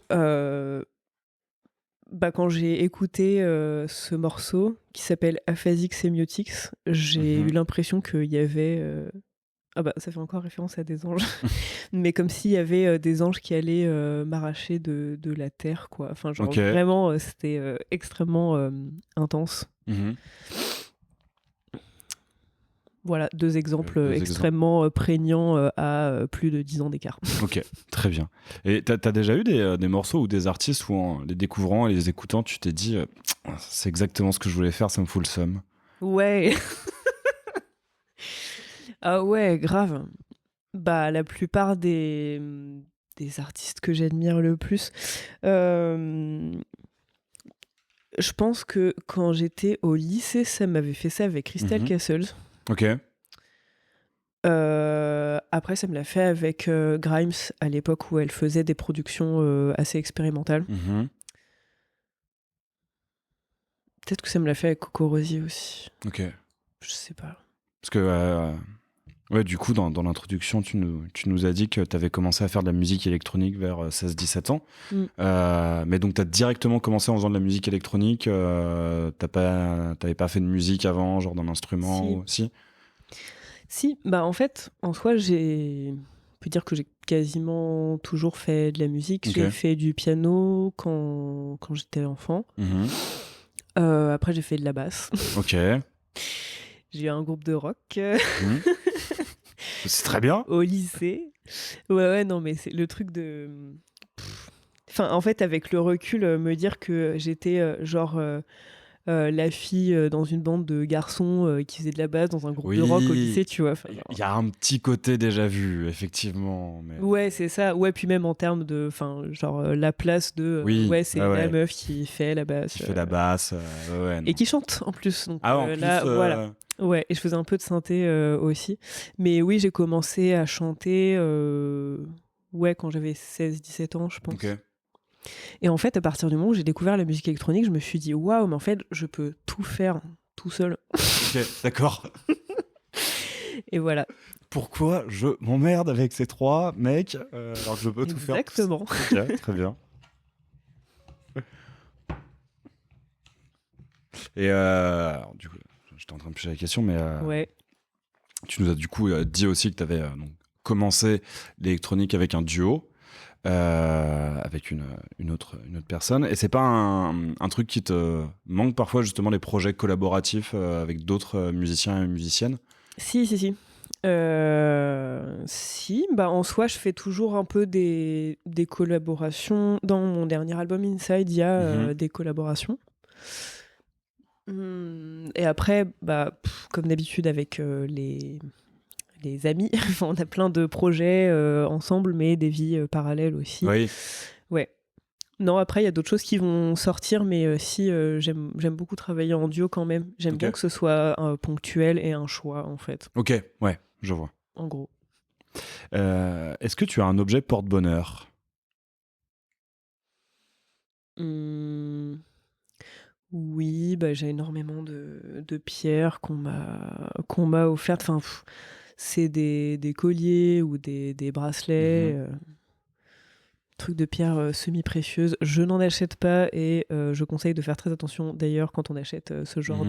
quand j'ai écouté ce morceau, qui s'appelle Aphasic Semiotics, j'ai eu l'impression qu'il y avait... Ah bah, ça fait encore référence à des anges. Mais comme s'il y avait des anges qui allaient m'arracher de la terre, quoi. Enfin, genre, vraiment, c'était extrêmement intense. Voilà, 2 exemples extrêmement prégnants à plus de 10 ans d'écart. Ok, très bien. Et t'as déjà eu des morceaux ou des artistes où, en les découvrant et les écoutant, tu t'es dit c'est exactement ce que je voulais faire, ça me fout le seum. Ouais. Ah ouais, grave. Bah, la plupart des artistes que j'admire le plus, je pense que quand j'étais au lycée, ça m'avait fait ça avec Crystal Castles. Ok. Après, ça me l'a fait avec Grimes à l'époque où elle faisait des productions assez expérimentales. Peut-être que ça me l'a fait avec Coco Rossi aussi. Ok. Je sais pas. Parce que, ouais, du coup, dans l'introduction, tu nous as dit que tu avais commencé à faire de la musique électronique vers 16-17 ans. Mais donc, tu as directement commencé en faisant de la musique électronique. T'avais pas fait de musique avant, genre d'un instrument Si, bah en fait, en soi, on peut dire que j'ai quasiment toujours fait de la musique. J'ai fait du piano quand j'étais enfant. Après, j'ai fait de la basse. Ok. J'ai eu un groupe de rock. C'est très bien. Au lycée. Ouais, non, mais c'est le truc de... Enfin, en fait, avec le recul, me dire que j'étais la fille dans une bande de garçons qui faisait de la basse dans un groupe de rock au lycée, tu vois. Enfin, Il y a un petit côté déjà vu, effectivement. Mais... ouais, c'est ça. Ouais, puis même en termes de, enfin, la place de, ouais, c'est la meuf qui fait la basse. Qui fait la basse, et qui chante en plus. Donc, en plus, là, voilà. Ouais, et je faisais un peu de synthé aussi. Mais oui, j'ai commencé à chanter, quand j'avais 16-17 ans, je pense. Ok. Et en fait, à partir du moment où j'ai découvert la musique électronique, je me suis dit, waouh, mais en fait, je peux tout faire tout seul. Ok, d'accord. Et voilà. Pourquoi je m'emmerde avec ces 3 mecs alors que je peux tout faire? Exactement. Ok, très bien. Et alors, du coup, j'étais en train de piger la question, mais ouais. Tu nous as du coup dit aussi que tu avais commencé l'électronique avec un duo. Avec une autre personne. Et c'est pas un truc qui te manque parfois, justement, les projets collaboratifs avec d'autres musiciens et musiciennes? Si. Si, en soi, je fais toujours un peu des collaborations. Dans mon dernier album Inside, il y a des collaborations. Et après, comme d'habitude avec les amis, on a plein de projets ensemble, mais des vies parallèles aussi. Oui. Ouais. Non, après, il y a d'autres choses qui vont sortir, mais j'aime beaucoup travailler en duo quand même. J'aime bien que ce soit ponctuel et un choix, en fait. Ok, ouais, je vois. En gros. Est-ce que tu as un objet porte-bonheur? Oui, j'ai énormément de pierres qu'on m'a offertes. Enfin, c'est des colliers ou des bracelets. Trucs de pierres semi-précieuses. Je n'en achète pas et je conseille de faire très attention d'ailleurs quand on achète ce genre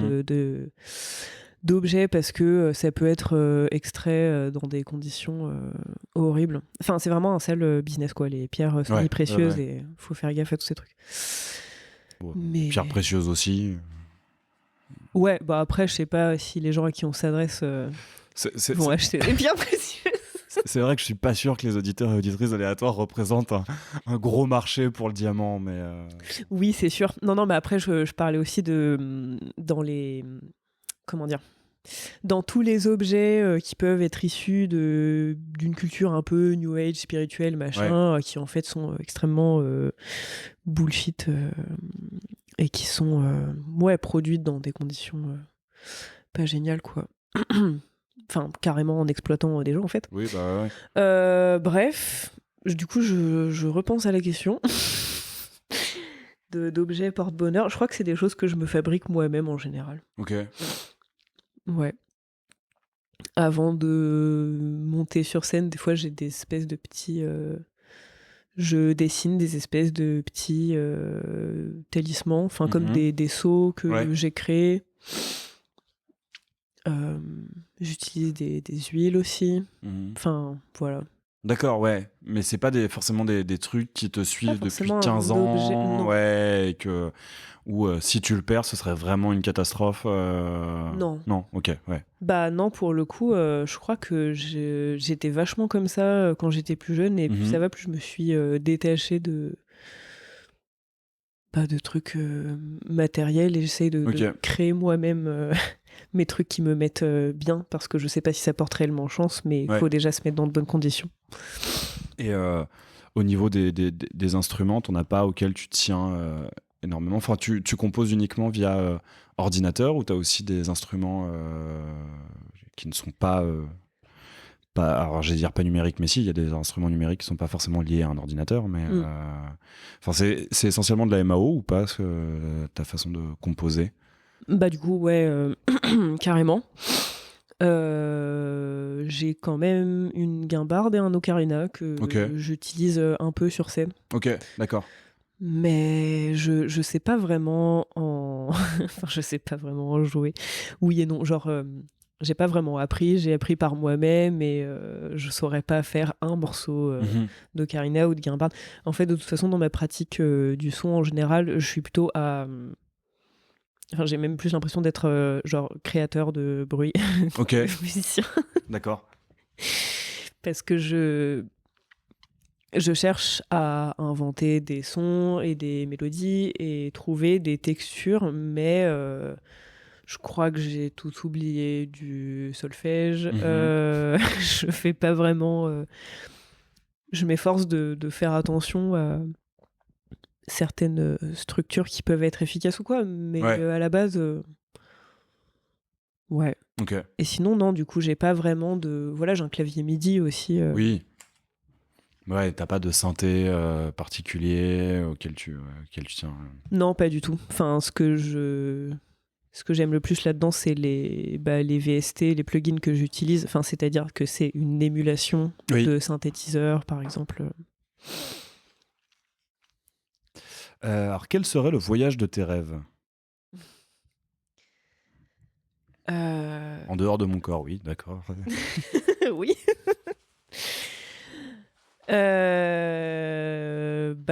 d'objets parce que ça peut être extrait dans des conditions horribles. Enfin, c'est vraiment un sale business, quoi, les pierres semi-précieuses, et il faut faire gaffe à tous ces trucs. Mais... Pierres précieuses aussi. Ouais, après, je sais pas si les gens à qui on s'adresse vont acheter des pierres précieuses. C'est vrai que je suis pas sûr que les auditeurs et auditrices aléatoires représentent un gros marché pour le diamant, mais... Oui, c'est sûr. Non, mais après, je parlais aussi dans les... Comment dire ? Dans tous les objets qui peuvent être issus d'une culture un peu New Age, spirituelle, machin, qui en fait sont extrêmement bullshit et qui sont produites dans des conditions pas géniales, quoi. Enfin, carrément en exploitant des gens, en fait. Oui, ouais. Bref, du coup, je repense à la question d'objets porte-bonheur. Je crois que c'est des choses que je me fabrique moi-même en général. Ok. Ouais. Avant de monter sur scène, des fois, j'ai des espèces de petits... je dessine des espèces de petits talismans, enfin, comme des seaux que j'ai créés. J'utilise des huiles aussi. Enfin, voilà. D'accord, ouais. Mais c'est pas forcément des trucs qui te suivent depuis 15 ans. Non. Ouais, et que... Ou si tu le perds, ce serait vraiment une catastrophe. Non. Non, ok, ouais. Non, pour le coup, je crois que j'étais vachement comme ça quand j'étais plus jeune. Et plus ça va, plus je me suis détachée de trucs matériels. Et j'essaye de créer moi-même... mes trucs qui me mettent bien, parce que je sais pas si ça porte réellement chance, mais il faut déjà se mettre dans de bonnes conditions. Et au niveau des instruments, t'en as pas auxquels tu tiens énormément? Enfin, tu composes uniquement via ordinateur, ou t'as aussi des instruments qui ne sont pas... alors j'allais dire pas numériques, mais si, il y a des instruments numériques qui sont pas forcément liés à un ordinateur, mais c'est essentiellement de la MAO ou pas, ta façon de composer? Du coup, ouais, carrément. J'ai quand même une guimbarde et un ocarina que j'utilise un peu sur scène. Ok, d'accord. Mais je sais pas vraiment enfin, je sais pas vraiment en jouer. Oui et non, j'ai pas vraiment appris, j'ai appris par moi-même, et je saurais pas faire un morceau d'ocarina ou de guimbarde. En fait, de toute façon, dans ma pratique du son en général, je suis plutôt à... Enfin, j'ai même plus l'impression d'être créateur de bruit que musicien. D'accord. Parce que je cherche à inventer des sons et des mélodies et trouver des textures, mais je crois que j'ai tout oublié du solfège. Je fais pas vraiment. Je m'efforce de faire attention à certaines structures qui peuvent être efficaces ou quoi, mais à la base, ouais. Ok. Et sinon, non, du coup, j'ai pas vraiment de. Voilà, j'ai un clavier MIDI aussi. Oui. Ouais, t'as pas de synthé particulier auquel tu tiens. Non, pas du tout. Enfin, ce que j'aime le plus là-dedans, c'est les VST, les plugins que j'utilise. Enfin, c'est-à-dire que c'est une émulation de synthétiseur, par exemple. Alors, quel serait le voyage de tes rêves ? En dehors de mon corps, oui, d'accord. Oui.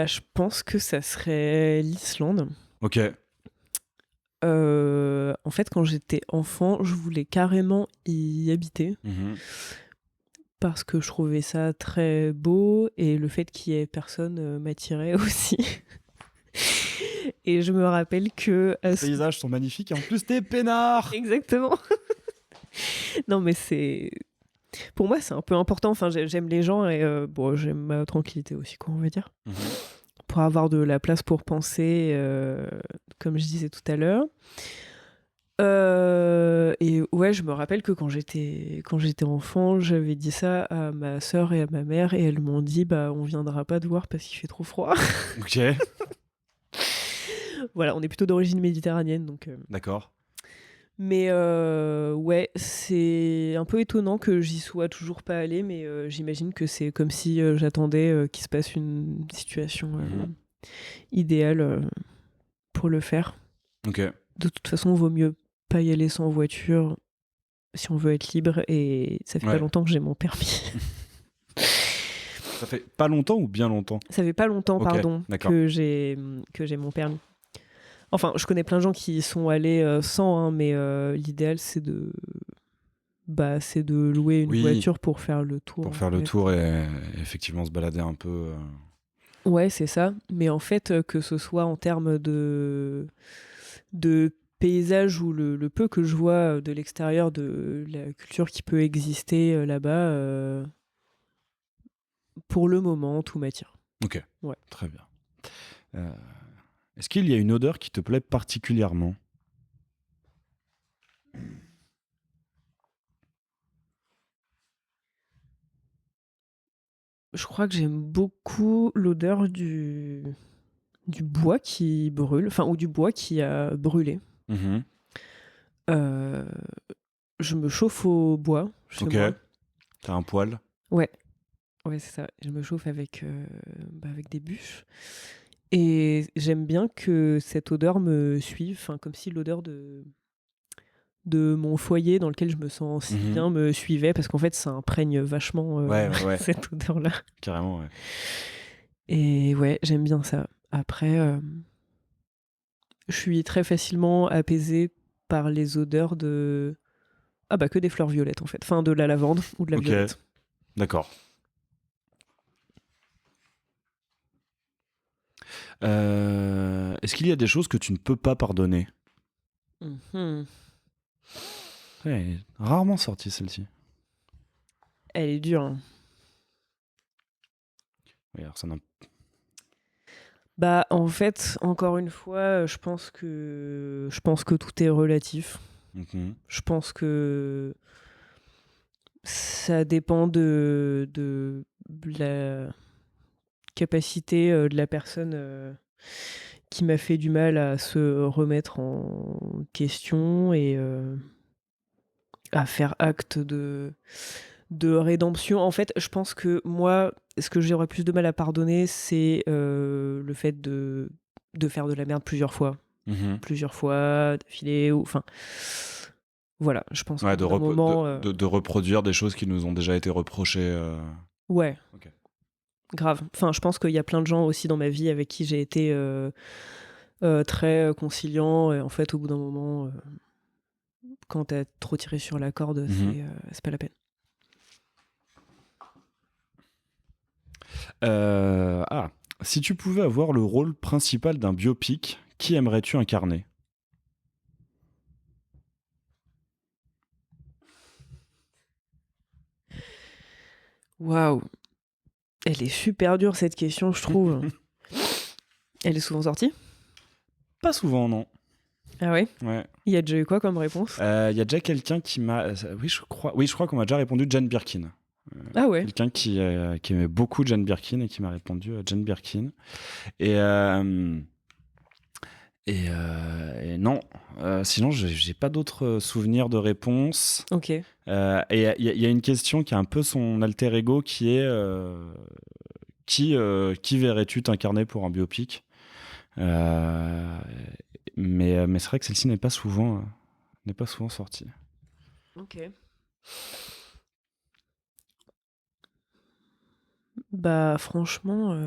Je pense que ça serait l'Islande. Ok. En fait, quand j'étais enfant, je voulais carrément y habiter parce que je trouvais ça très beau et le fait qu'il y ait personne m'attirait aussi. Et je me rappelle que... Les paysages sont magnifiques et en plus t'es peinard. Exactement. Non mais c'est... Pour moi c'est un peu important, enfin j'aime les gens et j'aime ma tranquillité aussi, quoi, on va dire. Pour avoir de la place pour penser, comme je disais tout à l'heure. Et ouais, je me rappelle que quand j'étais enfant, j'avais dit ça à ma sœur et à ma mère et elles m'ont dit on viendra pas te voir parce qu'il fait trop froid. Ok. Voilà, on est plutôt d'origine méditerranéenne, donc. D'accord. Mais ouais, c'est un peu étonnant que j'y sois toujours pas allée, mais j'imagine que c'est comme si j'attendais qu'il se passe une situation idéale pour le faire. Ok. De toute façon, vaut mieux pas y aller sans voiture si on veut être libre, et ça fait pas longtemps que j'ai mon permis. Ça fait pas longtemps ou bien longtemps ? Ça fait pas longtemps, pardon, d'accord. que j'ai mon permis. Enfin, je connais plein de gens qui y sont allés sans, mais l'idéal c'est de louer une voiture pour faire le tour. Pour faire le tour et effectivement se balader un peu. Ouais, c'est ça. Mais en fait, que ce soit en termes de paysage ou le peu que je vois de l'extérieur de la culture qui peut exister là-bas, pour le moment, tout m'attire. Ok, ouais. Très bien. Est-ce qu'il y a une odeur qui te plaît particulièrement ? Je crois que j'aime beaucoup l'odeur du bois qui brûle, enfin, ou du bois qui a brûlé. Je me chauffe au bois chez moi. T'as un poêle ? Ouais, c'est ça. Je me chauffe avec des bûches. Et j'aime bien que cette odeur me suive, comme si l'odeur de mon foyer dans lequel je me sens si bien me suivait, parce qu'en fait, ça imprègne vachement cette odeur-là. Carrément, ouais. Et ouais, j'aime bien ça. Après, je suis très facilement apaisée par les odeurs de... que des fleurs violettes, en fait. Enfin, de la lavande ou de la violette. D'accord. Est-ce qu'il y a des choses que tu ne peux pas pardonner ? Ouais, rarement sortie celle-ci. Elle est dure. Hein. Oui, alors ça en fait, encore une fois, je pense que tout est relatif. Je pense que ça dépend de la capacité de la personne qui m'a fait du mal à se remettre en question et à faire acte de rédemption. En fait, je pense que moi, ce que j'aurais plus de mal à pardonner, c'est le fait de faire de la merde plusieurs fois. Plusieurs fois, d'affilée, ou... Enfin, voilà, je pense que de reproduire des choses qui nous ont déjà été reprochées. Ouais. Okay. Grave. Enfin, je pense qu'il y a plein de gens aussi dans ma vie avec qui j'ai été très conciliant. Et en fait, au bout d'un moment, quand t'as trop tiré sur la corde, c'est pas la peine. Si tu pouvais avoir le rôle principal d'un biopic, qui aimerais-tu incarner? Waouh, elle est super dure cette question, je trouve. Elle est souvent sortie? Pas souvent, non. Ah ouais? Ouais. Il y a déjà eu quoi comme réponse? Il y a déjà quelqu'un qui m'a... Oui, je crois qu'on m'a déjà répondu Jane Birkin. Ah ouais? Quelqu'un qui aimait beaucoup Jane Birkin et qui m'a répondu Jane Birkin. Et non, sinon j'ai pas d'autres souvenirs de réponse. Ok. Et il y a une question qui a un peu son alter ego qui est qui verrais-tu t'incarner pour un biopic? Mais c'est vrai que celle-ci n'est pas souvent sortie. Ok. Bah franchement,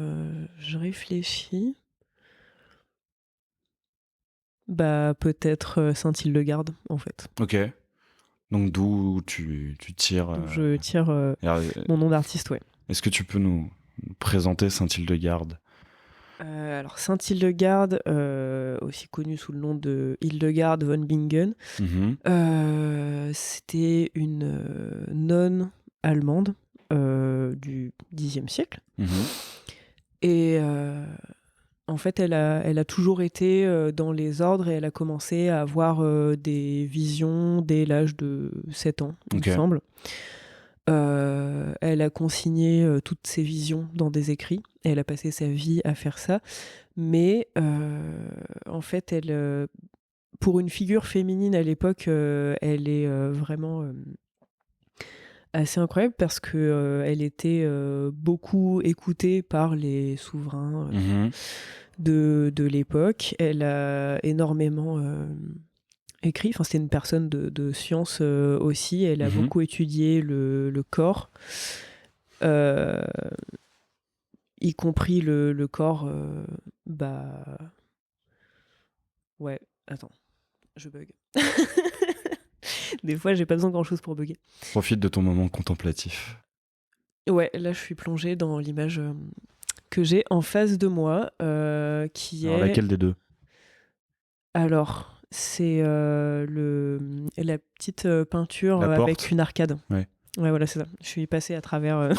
je réfléchis. Bah peut-être Saint-Hildegarde en fait. Ok. Donc d'où tu tires. Donc je tire mon nom d'artiste, ouais. Est-ce que tu peux nous présenter Saint-Hildegarde? Alors Saint-Hildegarde, aussi connu sous le nom de Hildegard von Bingen, c'était une nonne allemande du Xe siècle. Et en fait, elle a toujours été dans les ordres et elle a commencé à avoir des visions dès l'âge de 7 ans, il me semble. Elle a consigné toutes ses visions dans des écrits et elle a passé sa vie à faire ça. Mais en fait, elle, pour une figure féminine à l'époque, elle est vraiment assez incroyable parce que elle était beaucoup écoutée par les souverains de l'époque. Elle a énormément écrit. Enfin, c'était une personne de science aussi. Elle a beaucoup étudié le corps, y compris le corps. Ouais, attends, je bug. Des fois, j'ai pas besoin de grand-chose pour bugger. Profite de ton moment contemplatif. Ouais, là, je suis plongée dans l'image que j'ai en face de moi, qui Alors, est... laquelle des deux? Alors, c'est la petite peinture La porte avec une arcade. Ouais. Ouais, voilà, c'est ça. Je suis passée à travers...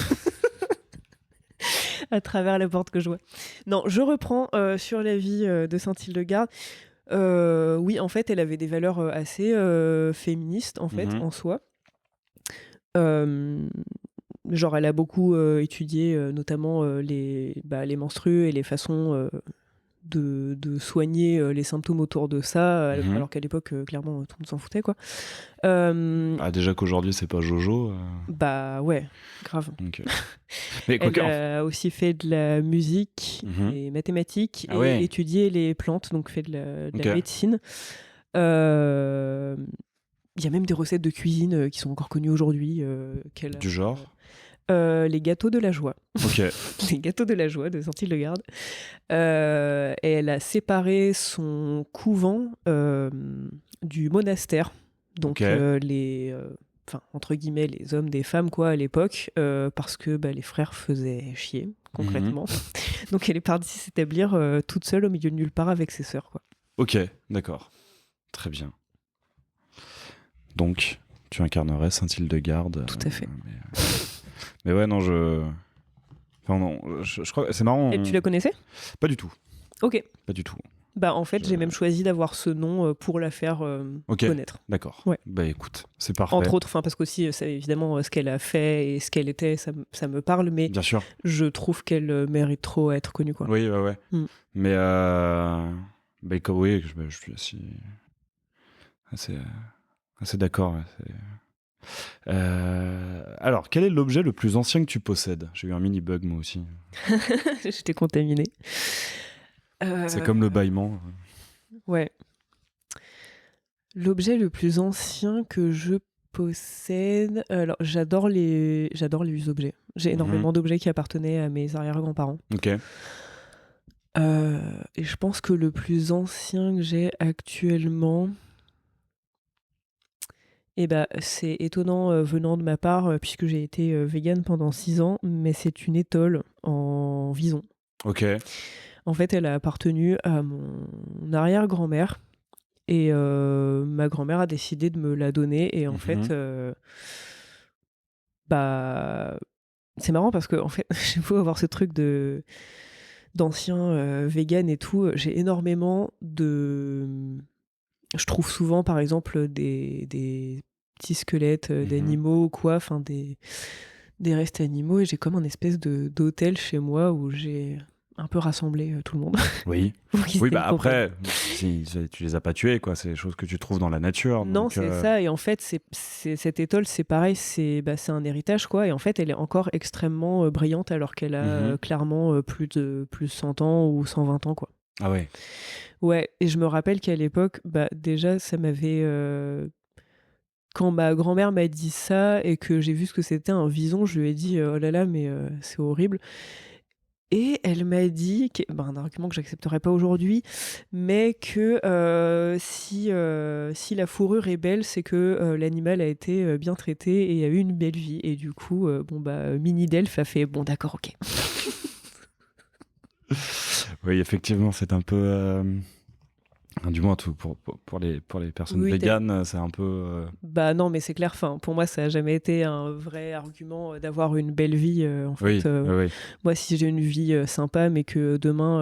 à travers la porte que je vois. Non, je reprends sur la vie de Saint-Hildegarde. Oui, en fait, elle avait des valeurs assez féministes, en fait, en soi. Genre, elle a beaucoup étudié notamment les menstrues et les façons de soigner les symptômes autour de ça, alors qu'à l'époque, clairement, tout le monde s'en foutait, quoi. Déjà qu'aujourd'hui, c'est pas Jojo. Bah ouais, grave. Donc, mais elle a aussi fait de la musique et mathématiques et étudié les plantes, donc fait de la médecine. Il y a même des recettes de cuisine qui sont encore connues aujourd'hui. Du genre les gâteaux de la joie. Ok. Les gâteaux de la joie de Saint-Hildegarde. Et elle a séparé son couvent du monastère. Donc les... entre guillemets, les hommes des femmes, quoi, à l'époque, parce que les frères faisaient chier, concrètement. Donc elle est partie s'établir toute seule au milieu de nulle part avec ses sœurs, quoi. Ok, d'accord. Très bien. Donc, tu incarnerais Saint-Hildegarde. Tout à fait. Mais ouais, non, je crois que c'est marrant. Et tu la connaissais ? Pas du tout. Ok. Pas du tout. Bah en fait, j'ai même choisi d'avoir ce nom pour la faire connaître. D'accord. Ouais. Bah écoute, c'est parfait. Entre autres, parce qu'aussi, évidemment, ce qu'elle a fait et ce qu'elle était, ça me parle, mais bien sûr. Je trouve qu'elle mérite trop à être connue, quoi. Oui, ouais. Mais oui, je suis assez d'accord. Alors, quel est l'objet le plus ancien que tu possèdes? J'ai eu un mini bug moi aussi. Je t'ai contaminé. C'est comme le bâillement. Ouais. L'objet le plus ancien que je possède... Alors, j'adore les objets. J'ai énormément d'objets qui appartenaient à mes arrière-grands-parents. Ok. Et je pense que le plus ancien que j'ai actuellement... Et bah, c'est étonnant, venant de ma part, puisque j'ai été, végane pendant 6 ans, mais c'est une étole en vison. OK. En fait, elle a appartenu à mon arrière-grand-mère et ma grand-mère a décidé de me la donner et en fait, Mmh. bah, c'est marrant parce qu'en fait, j'ai beau avoir ce truc d'ancien, végan et tout, j'ai énormément de je trouve souvent, par exemple, des petits squelettes, Mmh. d'animaux ou quoi, enfin des restes animaux et j'ai comme un espèce d'hôtel chez moi où j'ai un peu rassemblé, tout le monde Oui. pour qu'ils Oui, aient une bah, compagnie. après, tu les as pas tués, quoi, c'est des choses que tu trouves dans la nature, Non, donc c'est ça et en fait, c'est cette étole, c'est pareil, c'est un héritage, quoi et en fait, elle est encore extrêmement, brillante alors qu'elle a, mmh. clairement, plus de 100 ans ou 120 ans, quoi. Ah ouais. Ouais et je me rappelle qu'à l'époque, bah, déjà, ça m'avait, quand ma grand-mère m'a dit ça et que j'ai vu ce que c'était un vison, je lui ai dit: «Oh là là, mais c'est horrible» et elle m'a dit un argument que j'accepterais pas aujourd'hui, mais que, si la fourrure est belle, c'est que, l'animal a été, bien traité et a eu une belle vie et du coup, bon bah, Mini Delphes a fait: «Bon d'accord, OK». Oui, effectivement, c'est un peu, du moins tout pour les personnes Oui, tu véganes, c'est un peu, bah, non, mais c'est clair, enfin, pour moi, ça a jamais été un vrai argument, d'avoir une belle vie, en fait, oui, oui, oui. moi, si j'ai une vie, sympa, mais que demain,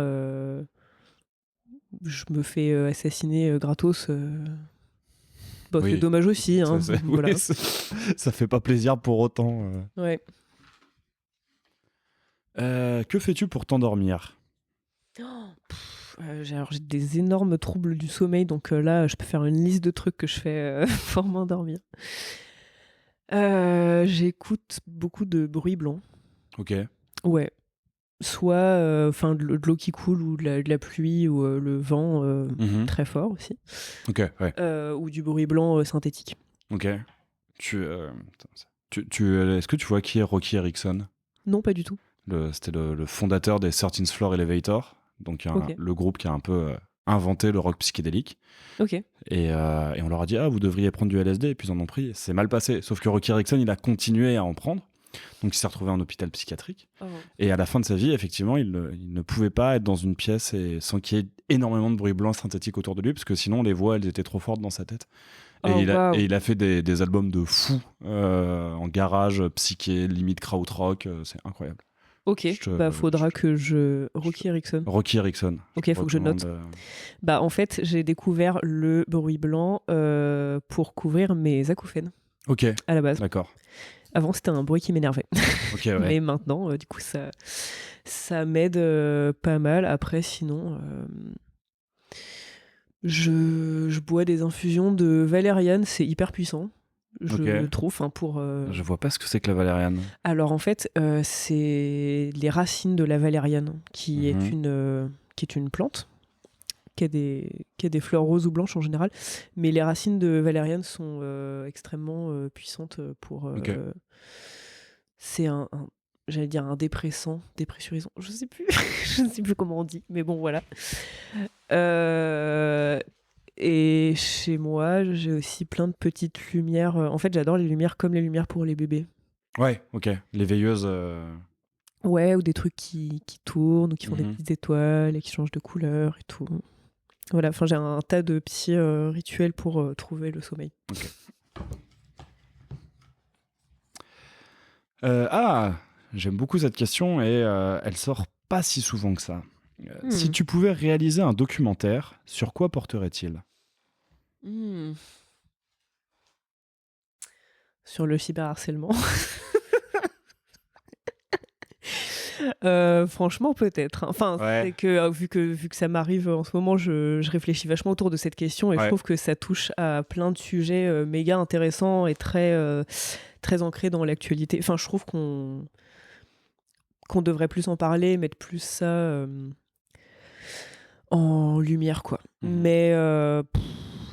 je me fais, assassiner, gratos, bah, c'est Oui. dommage aussi, Ça, hein, oui, voilà. ça fait pas plaisir pour autant. Ouais. Que fais-tu pour t'endormir? J'ai des énormes troubles du sommeil, donc là, je peux faire une liste de trucs que je fais, pour m'endormir. J'écoute beaucoup de bruit blanc. OK. Ouais. Soit, enfin de l'eau qui coule ou de la pluie ou, le vent, Mmh. très fort aussi, OK, ouais. ou du bruit blanc, synthétique. OK. Attends, est-ce que tu vois qui est Rocky Erickson? Non, pas du tout. C'était le fondateur des 13th Floor Elevator, donc OK. le groupe qui a un peu, inventé le rock psychédélique OK. et on leur a dit: «Ah, vous devriez prendre du LSD» et puis ils en ont pris. C'est mal passé, sauf que Rocky Erickson, il a continué à en prendre, donc il s'est retrouvé en hôpital psychiatrique Oh. et à la fin de sa vie, effectivement, il ne pouvait pas être dans une pièce sans qu'il y ait énormément de bruit blanc synthétique autour de lui, parce que sinon les voix, elles étaient trop fortes dans sa tête. Oh Et waouh! il a fait des albums de fou, en garage, psyché, limite krautrock, c'est incroyable. OK, Je te, bah, faudra que je- Rocky Erickson. Rocky Erickson, je OK, te faut que je recommande. note. Bah, en fait, j'ai découvert le bruit blanc, pour couvrir mes acouphènes, Ok, à la base. d'accord. Avant, c'était un bruit qui m'énervait. Ok, ouais. Mais maintenant, du coup, ça m'aide, pas mal. Après, sinon, je bois des infusions de valériane, c'est hyper puissant, Ok. je trouve, enfin pour, Je vois pas ce que c'est que la valériane. alors en fait, c'est les racines de la valériane Mhm. qui est une plante, qui a des fleurs roses ou blanches en général, mais les racines de valériane sont, extrêmement, puissantes, pour, Ok. c'est j'allais dire un dépressant, dépressurisant, je sais plus, je ne sais plus comment on dit, mais bon voilà. Heu et chez moi, j'ai aussi plein de petites lumières, en fait, j'adore les lumières comme les lumières pour les bébés. Ouais, ok. Les veilleuses. Ouais, ou des trucs qui tournent ou qui font des Mhm. petites étoiles et qui changent de couleur et tout. Voilà, enfin, j'ai un tas de petits, rituels pour, trouver le sommeil. Ok. Ah, j'aime beaucoup cette question et elle sort pas si souvent que ça. Si Mmh. tu pouvais réaliser un documentaire, sur quoi porterait-il? Mmh. Sur le cyberharcèlement. Franchement, peut-être, hein. Enfin, Ouais, c'est que, vu que ça m'arrive en ce moment, je réfléchis vachement autour de cette question et je ouais. trouve que ça touche à plein de sujets, méga intéressants et très ancrés dans l'actualité. Enfin, je trouve qu'on devrait plus en parler, mettre plus ça, en lumière, quoi. Mhm. Mais,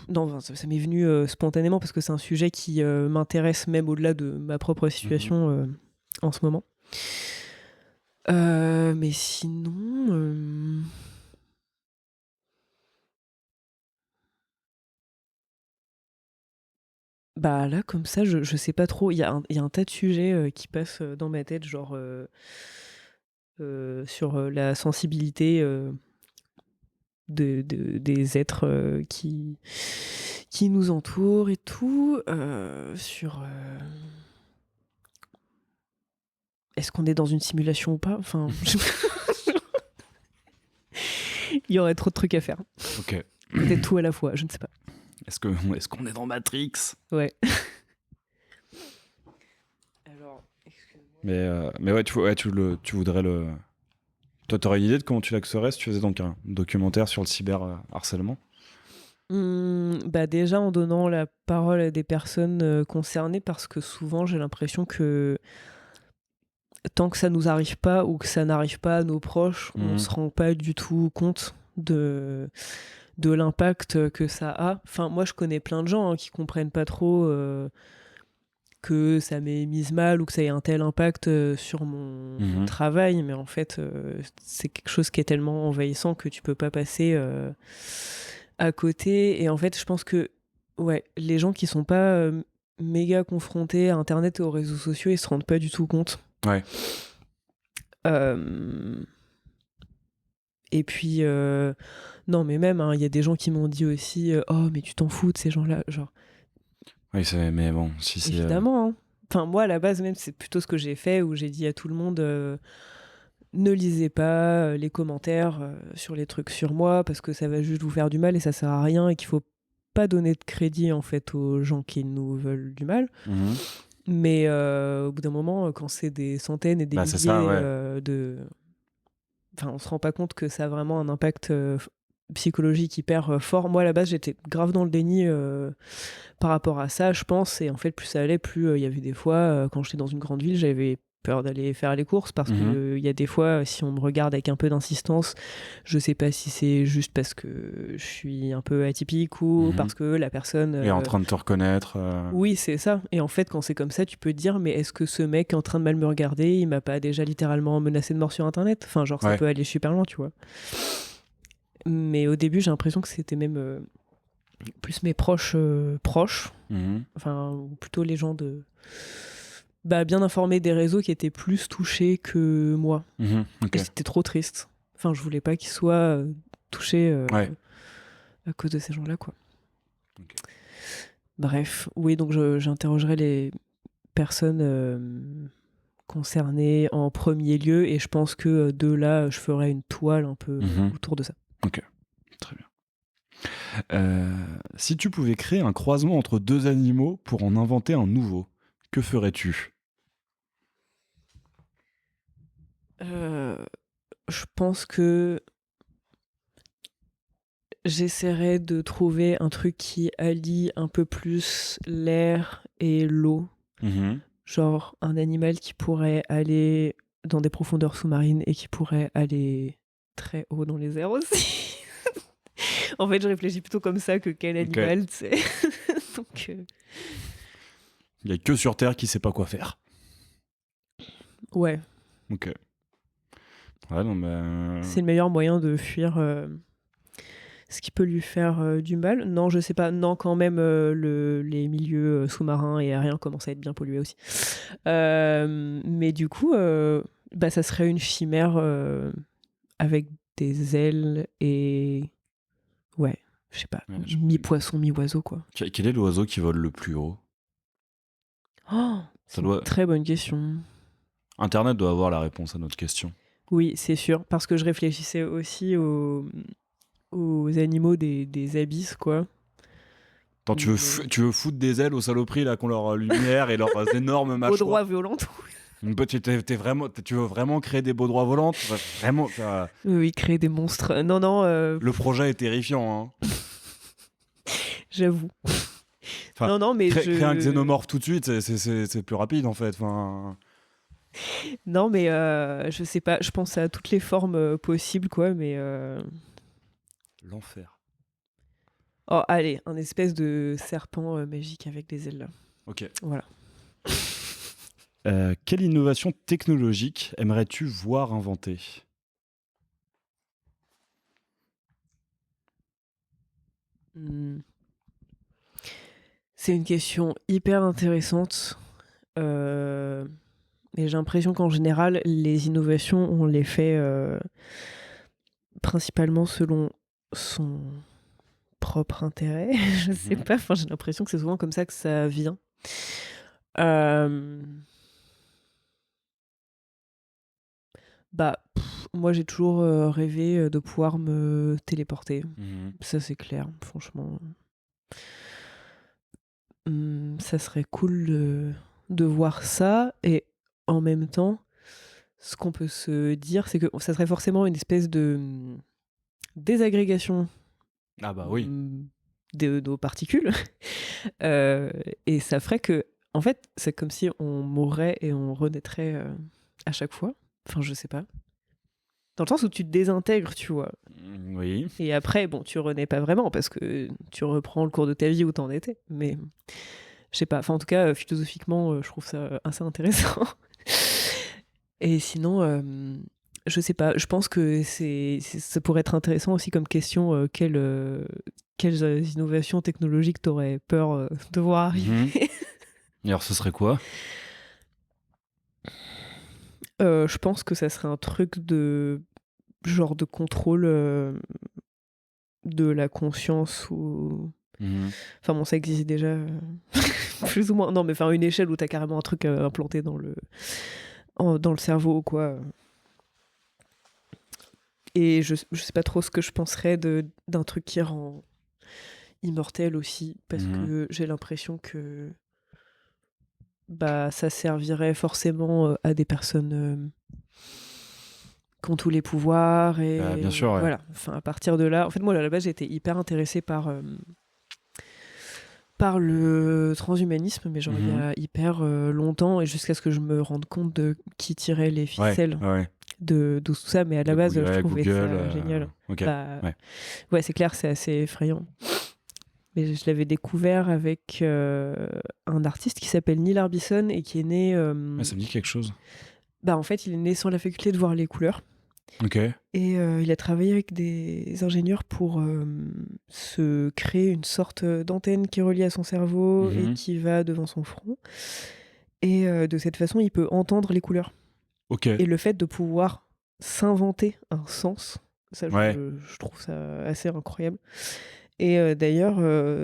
non, enfin, ça m'est venu, spontanément parce que c'est un sujet qui, m'intéresse même au-delà de ma propre Mhm. situation, en ce moment. Mais sinon, Bah là, comme ça, je sais pas trop. Il y a un tas de sujets qui passent dans ma tête, genre sur la sensibilité des êtres qui nous entourent et tout. Sur est-ce qu'on est dans une simulation ou pas? Enfin, il y aurait trop de trucs à faire. Ok. Peut-être tout à la fois, je ne sais pas. Est-ce qu'on est dans Matrix? Ouais. Alors, excuse-moi. Mais ouais, tu voudrais le. Toi, t'aurais une idée de comment tu l'axerais si tu faisais donc un documentaire sur le cyberharcèlement? Bah déjà en donnant la parole à des personnes concernées, parce que souvent j'ai l'impression que tant que ça nous arrive pas ou que ça n'arrive pas à nos proches, on se rend pas du tout compte de l'impact que ça a. Enfin, moi je connais plein de gens qui comprennent pas trop que ça m'ait mise mal ou que ça ait un tel impact sur mon travail, mais en fait c'est quelque chose qui est tellement envahissant que tu peux pas passer à côté. Et en fait je pense que ouais, les gens qui sont pas méga confrontés à internet et aux réseaux sociaux, ils se rendent pas du tout compte. Ouais. Et puis non, mais même il y a des gens qui m'ont dit aussi oh mais tu t'en fous de ces gens-là, genre. Oui, mais bon, si c'est. Évidemment. Hein. Enfin, moi, à la base, même, c'est plutôt ce que j'ai fait, où j'ai dit à tout le monde ne lisez pas les commentaires sur les trucs sur moi, parce que ça va juste vous faire du mal et ça sert à rien, et qu'il faut pas donner de crédit, en fait, aux gens qui nous veulent du mal. Mais au bout d'un moment, quand c'est des centaines et des milliers ça, ouais. de... Enfin, on se rend pas compte que ça a vraiment un impact psychologique hyper fort. Moi, à la base, j'étais grave dans le déni par rapport à ça, je pense. Et en fait, plus ça allait, plus il y avait des fois, quand j'étais dans une grande ville, j'avais peur d'aller faire les courses, parce que il y a des fois, si on me regarde avec un peu d'insistance, je sais pas si c'est juste parce que je suis un peu atypique ou parce que la personne est en train de te reconnaître. Oui, c'est ça. Et en fait, quand c'est comme ça, tu peux te dire, mais est-ce que ce mec est en train de mal me regarder, il m'a pas déjà littéralement menacé de mort sur internet? Enfin, genre, ça peut aller super loin, tu vois. Mais au début, j'ai l'impression que c'était même plus mes proches, enfin, ou plutôt les gens bien informés des réseaux qui étaient plus touchés que moi. Okay. Et c'était trop triste. Enfin, je voulais pas qu'ils soient touchés à cause de ces gens-là, quoi. Okay. Bref, oui, donc j'interrogerai les personnes concernées en premier lieu, et je pense que de là, je ferai une toile un peu autour de ça. Ok, très bien. Si tu pouvais créer un croisement entre deux animaux pour en inventer un nouveau, que ferais-tu? Je pense que j'essaierai de trouver un truc qui allie un peu plus l'air et l'eau. Genre un animal qui pourrait aller dans des profondeurs sous-marines et qui pourrait aller très haut dans les airs aussi. En fait, je réfléchis plutôt comme ça que quel animal, tu sais. Donc, il n'y a que sur Terre qui sait pas quoi faire. Ouais. Ok. Ouais, non, mais... C'est le meilleur moyen de fuir ce qui peut lui faire du mal. Non, je sais pas. Non, quand même, les milieux sous-marins et aériens commencent à être bien pollués aussi. Mais du coup, ça serait une chimère avec des ailes et... Ouais, je sais pas. Mi-poisson, mi-oiseau, quoi. Quel est l'oiseau qui vole le plus haut? Oh, c'est une très bonne question. Internet doit avoir la réponse à notre question. Oui, c'est sûr. Parce que je réfléchissais aussi aux animaux des abysses, quoi. Attends, tu veux foutre des ailes aux saloperies là, qui ont leur lumière et leurs énormes mâchoires? Baudroie volante. Tu veux vraiment créer des baudroies volantes? Vraiment Oui, créer des monstres. Non. Le projet est terrifiant, hein. J'avoue. Enfin, non, mais créer un xénomorphe tout de suite, c'est plus rapide en fait. Enfin... Non, mais je sais pas. Je pense à toutes les formes possibles, quoi. Mais l'enfer. Oh, allez, un espèce de serpent magique avec des ailes. Là. Ok. Voilà. Quelle innovation technologique aimerais-tu voir inventée? C'est une question hyper intéressante. Et j'ai l'impression qu'en général, les innovations, on les fait principalement selon son propre intérêt. Je sais pas, enfin, j'ai l'impression que c'est souvent comme ça que ça vient. Moi, j'ai toujours rêvé de pouvoir me téléporter. Ça, c'est clair, franchement. Ça serait cool de voir ça. Et en même temps, ce qu'on peut se dire, c'est que ça serait forcément une espèce de désagrégation Ah bah oui. de nos particules. Et ça ferait que, en fait, c'est comme si on mourrait et on renaîtrait à chaque fois. Enfin, je sais pas. Dans le sens où tu te désintègres, tu vois. Oui. Et après, bon, tu renais pas vraiment parce que tu reprends le cours de ta vie où t'en étais. Mais je sais pas. Enfin, en tout cas, philosophiquement, je trouve ça assez intéressant. Et sinon, je sais pas. Je pense que ça pourrait être intéressant aussi comme question. Quelles innovations technologiques t'aurais peur de voir arriver? Et alors, ce serait quoi? Je pense que ça serait un truc de genre de contrôle de la conscience ou enfin bon, ça existe déjà plus ou moins. Non, mais faire une échelle où t'as carrément un truc implanté dans le cerveau, quoi. Et je sais pas trop ce que je penserais d'un truc qui rend immortel aussi, parce que j'ai l'impression que ça servirait forcément à des personnes qui ont tous les pouvoirs et bien sûr, ouais. voilà. Enfin, à partir de là, en fait, moi à la base j'étais hyper intéressée par le transhumanisme, mais genre il y a hyper longtemps et jusqu'à ce que je me rende compte de qui tirait les ficelles de tout ça, mais à la base je trouvais ça génial. Okay. Ouais, c'est clair, c'est assez effrayant. Mais je l'avais découvert avec un artiste qui s'appelle Neil Harbisson et qui est né... ça me dit quelque chose. En fait, il est né sans la faculté de voir les couleurs. Ok. Et il a travaillé avec des ingénieurs pour se créer une sorte d'antenne qui est reliée à son cerveau et qui va devant son front. Et de cette façon, il peut entendre les couleurs. Ok. Et le fait de pouvoir s'inventer un sens, ça, je trouve ça assez incroyable. Et d'ailleurs,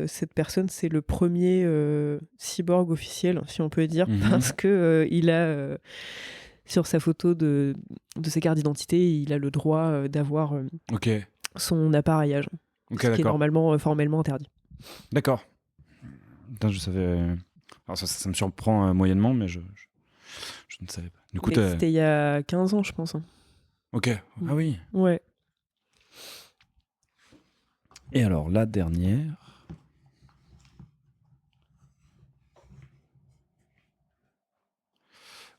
cette personne, c'est le premier cyborg officiel, si on peut dire, parce que il a sur sa photo de ses cartes d'identité, il a le droit d'avoir son appareillage, ce qui est normalement formellement interdit. D'accord. Putain, je savais. Alors ça me surprend moyennement, mais je ne savais pas. Du coup, c'était il y a 15 ans, je pense. Hein. Ok. Ah oui. Ouais. Et alors, la dernière.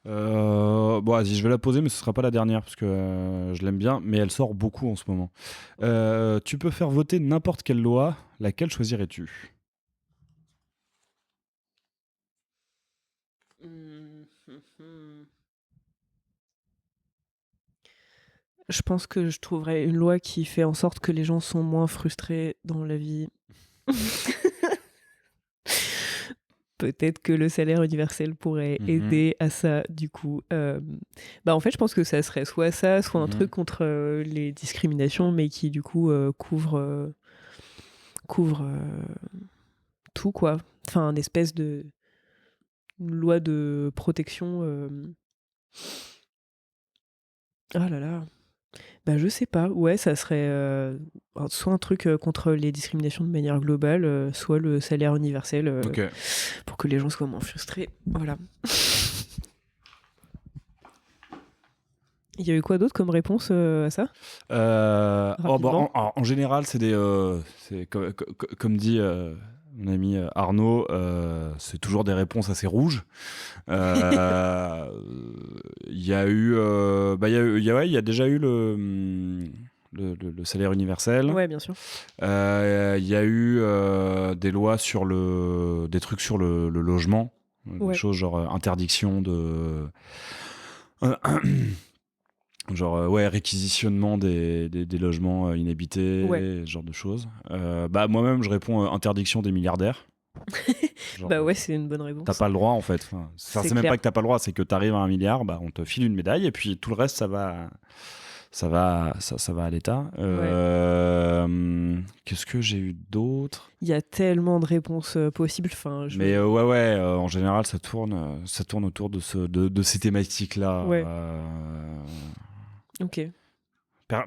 Bon, vas-y, je vais la poser, mais ce sera pas la dernière parce que je l'aime bien, mais elle sort beaucoup en ce moment. Tu peux faire voter n'importe quelle loi, laquelle choisirais-tu? Je pense que je trouverais une loi qui fait en sorte que les gens sont moins frustrés dans la vie. Peut-être que le salaire universel pourrait aider à ça, du coup. En fait, je pense que ça serait soit ça, soit un truc contre les discriminations, mais qui, du coup, couvre tout, quoi. Enfin, une espèce de loi de protection. Ah là là. Je sais pas. Ouais, ça serait soit un truc contre les discriminations de manière globale, soit le salaire universel pour que les gens soient moins frustrés. Voilà. Il y a eu quoi d'autre comme réponse à ça? En général, c'est comme dit mon ami Arnaud, c'est toujours des réponses assez rouges. Il y a déjà eu le salaire universel. Ouais, bien sûr. Il y a eu des lois sur des trucs sur le logement, des choses genre interdiction de genre réquisitionnement des logements inhabités, ce genre de choses. Moi-même je réponds interdiction des milliardaires. Genre, Bah ouais, c'est une bonne t'as réponse. pas le droit en fait. Enfin, c'est même clair. pas que t'as pas le droit, c'est que t'arrives à 1 milliard, bah, on te file une médaille et puis tout le reste, ça va à l'État. Qu'est-ce que j'ai eu d'autre? Il y a tellement de réponses possibles. Enfin, Mais ouais, en général, ça tourne autour de ces thématiques-là. Ouais. Ok.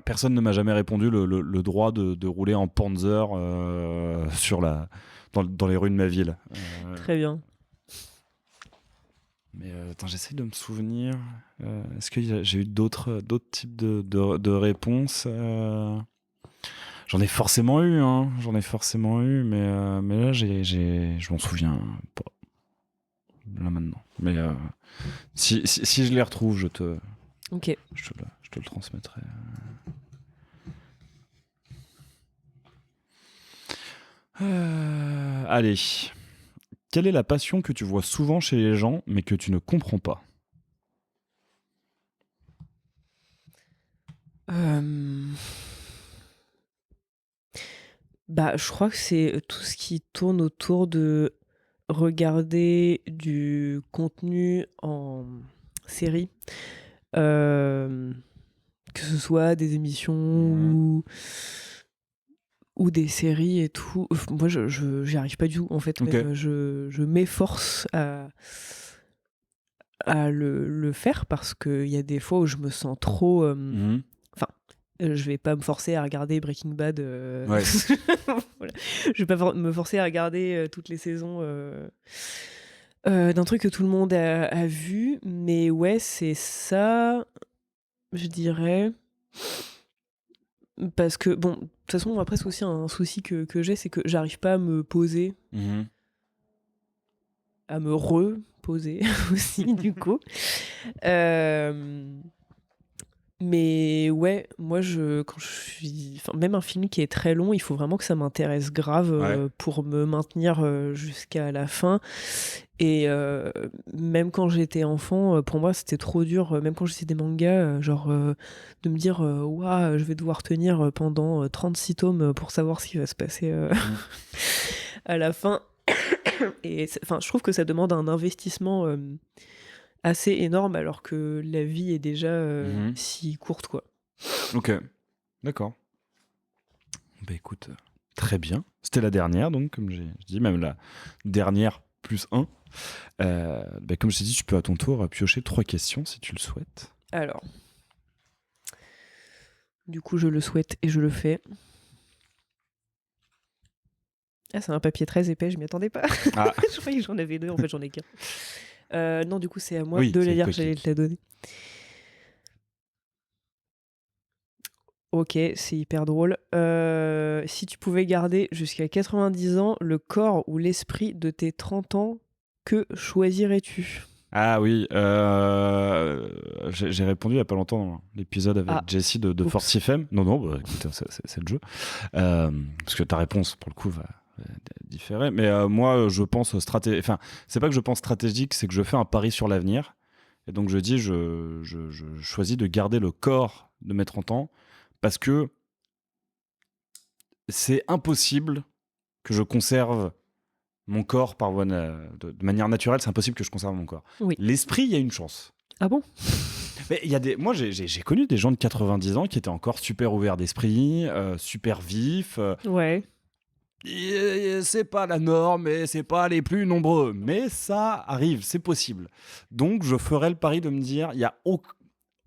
Personne ne m'a jamais répondu le droit de rouler en Panzer dans les rues de ma ville. Très bien. Mais attends, j'essaie de me souvenir. Est-ce que j'ai eu d'autres types de réponses J'en ai forcément eu, hein. Mais là, je m'en souviens pas. Là maintenant. Mais si je les retrouve, Ok. je te le transmettrai. Allez. Quelle est la passion que tu vois souvent chez les gens, mais que tu ne comprends pas? Bah, je crois que c'est tout ce qui tourne autour de regarder du contenu en série. Euh, que ce soit des émissions ou des séries et tout. Moi, j'y arrive pas du tout, en fait. Ok. Même, je m'efforce à le faire parce qu'il y a des fois où je me sens trop... Enfin, je vais pas me forcer à regarder Breaking Bad. Ouais. Voilà. Je vais pas me forcer à regarder toutes les saisons d'un truc que tout le monde a vu. Mais ouais, c'est ça, je dirais. Parce que, bon, de toute façon, après, c'est aussi un souci que j'ai, c'est que j'arrive pas à me poser, à me reposer aussi, du coup. Euh, Mais ouais, moi, quand je suis... Enfin, même un film qui est très long, il faut vraiment que ça m'intéresse grave Ouais. pour me maintenir jusqu'à la fin. Et même quand j'étais enfant, pour moi, c'était trop dur. Même quand j'étais des mangas, de me dire, ouah, je vais devoir tenir pendant 36 tomes pour savoir ce qui va se passer à la fin. Et enfin, je trouve que ça demande un investissement assez énorme alors que la vie est déjà si courte, quoi. Ok, d'accord. Bah écoute, très bien. C'était la dernière, donc, comme j'ai dit, même la dernière plus 1. Bah, comme je t'ai dit, tu peux à ton tour piocher 3 questions si tu le souhaites. Alors, du coup, je le souhaite et je le fais. Ah, c'est un papier très épais, je m'y attendais pas. Ah, Je croyais que j'en avais deux, en fait, j'en ai qu'un. Non, du coup, c'est à moi oui, de c'est les lire, toi j'allais qui. te la donner. Ok, c'est hyper drôle. Si tu pouvais garder jusqu'à 90 ans le corps ou l'esprit de tes 30 ans, que choisirais-tu? Ah oui, j'ai répondu il y a pas longtemps dans l'épisode avec Ah, Jessie de oups. Fortifem. Non, bah, écoute, c'est le jeu. Parce que ta réponse, pour le coup, va différer. Mais moi, je pense stratégique. Enfin, c'est pas que je pense stratégique, c'est que je fais un pari sur l'avenir. Et donc, je dis, je choisis de garder le corps de mes 30 ans parce que c'est impossible que je conserve mon corps par voie de manière naturelle. C'est impossible que je conserve mon corps. Oui. L'esprit, il y a une chance. Ah bon? Mais il y a moi, j'ai connu des gens de 90 ans qui étaient encore super ouverts d'esprit, super vifs. Ouais. C'est pas la norme et c'est pas les plus nombreux, mais ça arrive, c'est possible. Donc, je ferai le pari de me dire, il y a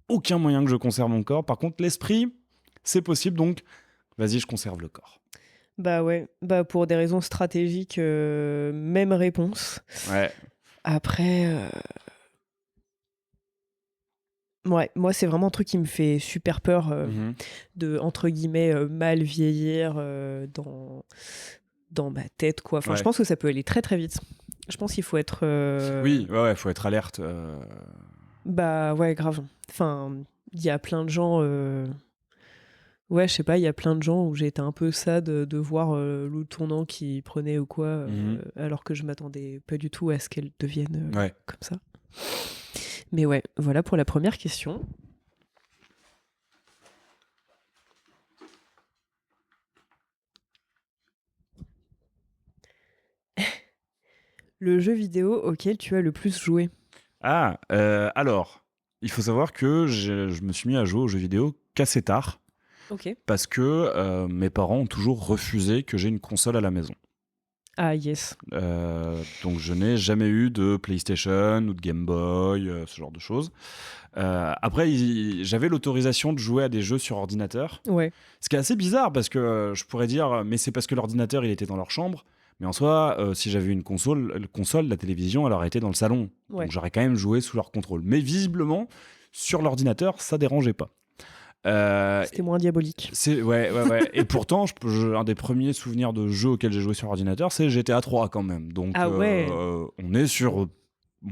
aucun moyen que je conserve mon corps. Par contre, l'esprit, c'est possible. Donc, vas-y, je conserve le corps. Bah ouais. Bah pour des raisons stratégiques, même réponse. Ouais. Après, ouais, moi, c'est vraiment un truc qui me fait super peur de, entre guillemets, mal vieillir dans ma tête, quoi. Enfin, je Ouais. pense que ça peut aller très très vite. Je pense qu'il faut être... Oui, ouais, faut être alerte. Bah ouais, grave. Enfin, il y a plein de gens... Ouais, je sais pas, il y a plein de gens où j'ai été un peu sad de voir le tournant qu'ils prenaient ou quoi, alors que je m'attendais pas du tout à ce qu'elles deviennent Ouais. comme ça. Mais ouais, voilà pour la première question. Le jeu vidéo auquel tu as le plus joué? Alors, il faut savoir que je me suis mis à jouer aux jeux vidéo qu'assez tard, OK. parce que mes parents ont toujours refusé que j'ai une console à la maison. Ah yes. Donc je n'ai jamais eu de PlayStation ou de Game Boy, ce genre de choses. Après, j'avais l'autorisation de jouer à des jeux sur ordinateur, Ouais. ce qui est assez bizarre parce que je pourrais dire, mais c'est parce que l'ordinateur il était dans leur chambre. Mais en soi, si j'avais une console, la télévision, elle aurait été dans le salon. Ouais. Donc j'aurais quand même joué sous leur contrôle. Mais visiblement, sur l'ordinateur, ça dérangeait pas. C'était moins diabolique. Ouais. Et pourtant, un des premiers souvenirs de jeux auxquels j'ai joué sur ordinateur, c'est GTA 3 quand même. Donc, Ah ouais. on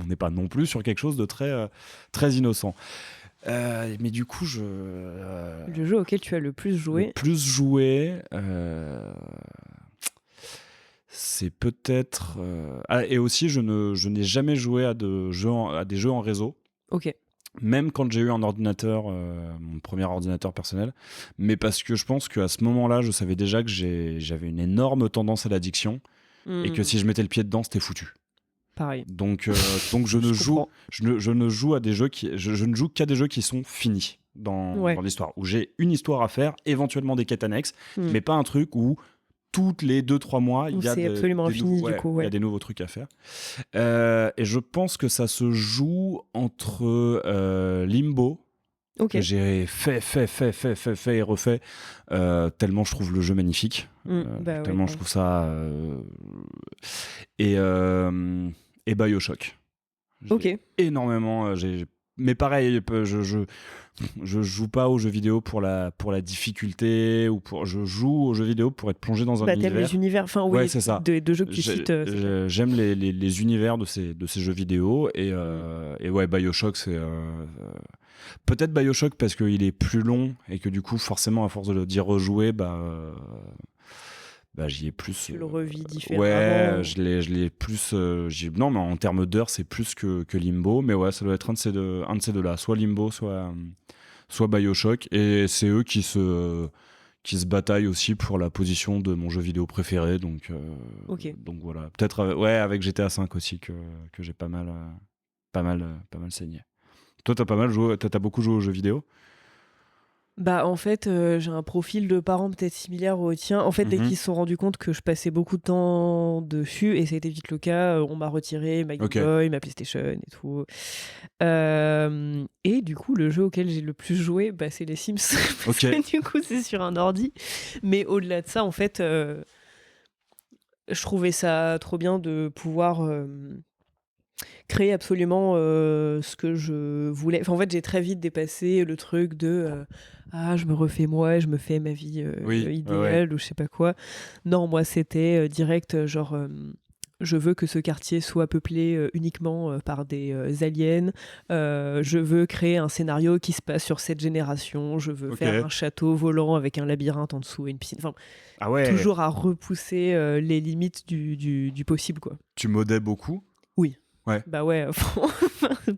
n'est pas non plus sur quelque chose de très innocent. Mais du coup, Le jeu auquel tu as le plus joué? le plus joué, c'est peut-être. Et aussi, je n'ai jamais joué à des jeux en réseau. OK. Même quand j'ai eu un ordinateur, mon premier ordinateur personnel, mais parce que je pense qu'à ce moment-là, je savais déjà que j'avais une énorme tendance à l'addiction et que si je mettais le pied dedans, c'était foutu. Pareil. Donc je ne joue à des jeux je ne joue qu'à des jeux qui sont finis dans l'histoire, où j'ai une histoire à faire, éventuellement des quêtes annexes, mais pas un truc où toutes les 2-3 mois, il y a c'est absolument infini, du coup, il y a des nouveaux trucs à faire. Et je pense que ça se joue entre Limbo, OK. que j'ai fait et refait, tellement je trouve le jeu magnifique. Tellement je trouve ça... et BioShock. OK. Énormément... Mais pareil, je joue pas aux jeux vidéo pour la difficulté, je joue aux jeux vidéo pour être plongé dans un univers. T'aimes les univers, enfin oui, ouais, c'est ça. De jeux que tu cites. J'aime les univers de ces jeux vidéo et ouais, BioShock, c'est peut-être BioShock parce qu'il est plus long et que du coup forcément à force d'y rejouer, j'y ai plus. Tu le revis différemment. Ouais, je l'ai plus. Non, mais en termes d'heures, c'est plus que Limbo. Mais ouais, ça doit être un de ces deux là, soit Limbo, soit BioShock. Et c'est eux qui se bataillent aussi pour la position de mon jeu vidéo préféré. Donc voilà. Peut-être avec GTA V aussi que j'ai pas mal saigné. Toi, t'as beaucoup joué aux jeux vidéo? En fait, j'ai un profil de parents peut-être similaire au tien. En fait, dès qu'ils se sont rendus compte que je passais beaucoup de temps dessus, et ça a été vite le cas, on m'a retiré ma Game Boy, ma PlayStation et tout. Et du coup, le jeu auquel j'ai le plus joué, c'est les Sims. Du coup, c'est sur un ordi. Mais au-delà de ça, en fait, je trouvais ça trop bien de pouvoir... créer absolument ce que je voulais. Enfin, en fait, j'ai très vite dépassé le truc de je me refais moi, je me fais ma vie idéale ou je sais pas quoi. Non, moi, c'était direct, genre, je veux que ce quartier soit peuplé uniquement par des aliens. Je veux créer un scénario qui se passe sur cette génération. Je veux faire un château volant avec un labyrinthe en dessous et une piscine. Enfin, toujours à repousser les limites du possible, quoi. Tu modais beaucoup? Oui. Ouais. Bah ouais,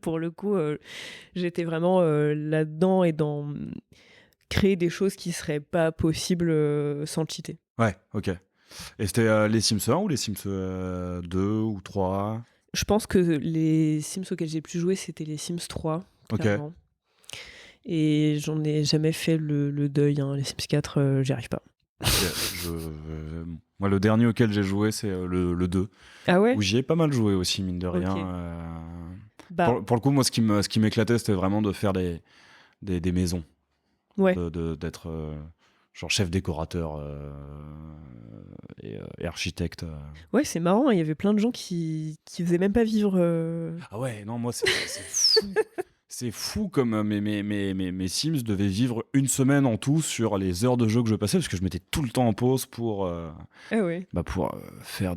pour le coup, j'étais vraiment là-dedans et dans créer des choses qui seraient pas possibles sans cheater. Ouais, ok. Et c'était les Sims 1 ou les Sims 2 ou 3? Je pense que les Sims auxquels j'ai le plus joué, c'était les Sims 3, clairement. Okay. Et j'en ai jamais fait le deuil, hein. Les Sims 4, j'y arrive pas. Moi, le dernier auquel j'ai joué, c'est le 2. Ah ouais? Où j'y ai pas mal joué aussi, mine de rien. Okay. Pour le coup, moi, ce qui m'éclatait, c'était vraiment de faire des maisons. Ouais. D'être genre chef décorateur et architecte. Ouais, c'est marrant, il y avait plein de gens qui faisaient même pas vivre... Ah ouais, non, moi, c'est fou. C'est fou comme mes Sims devaient vivre une semaine en tout sur les heures de jeu que je passais, parce que je mettais tout le temps en pause pour faire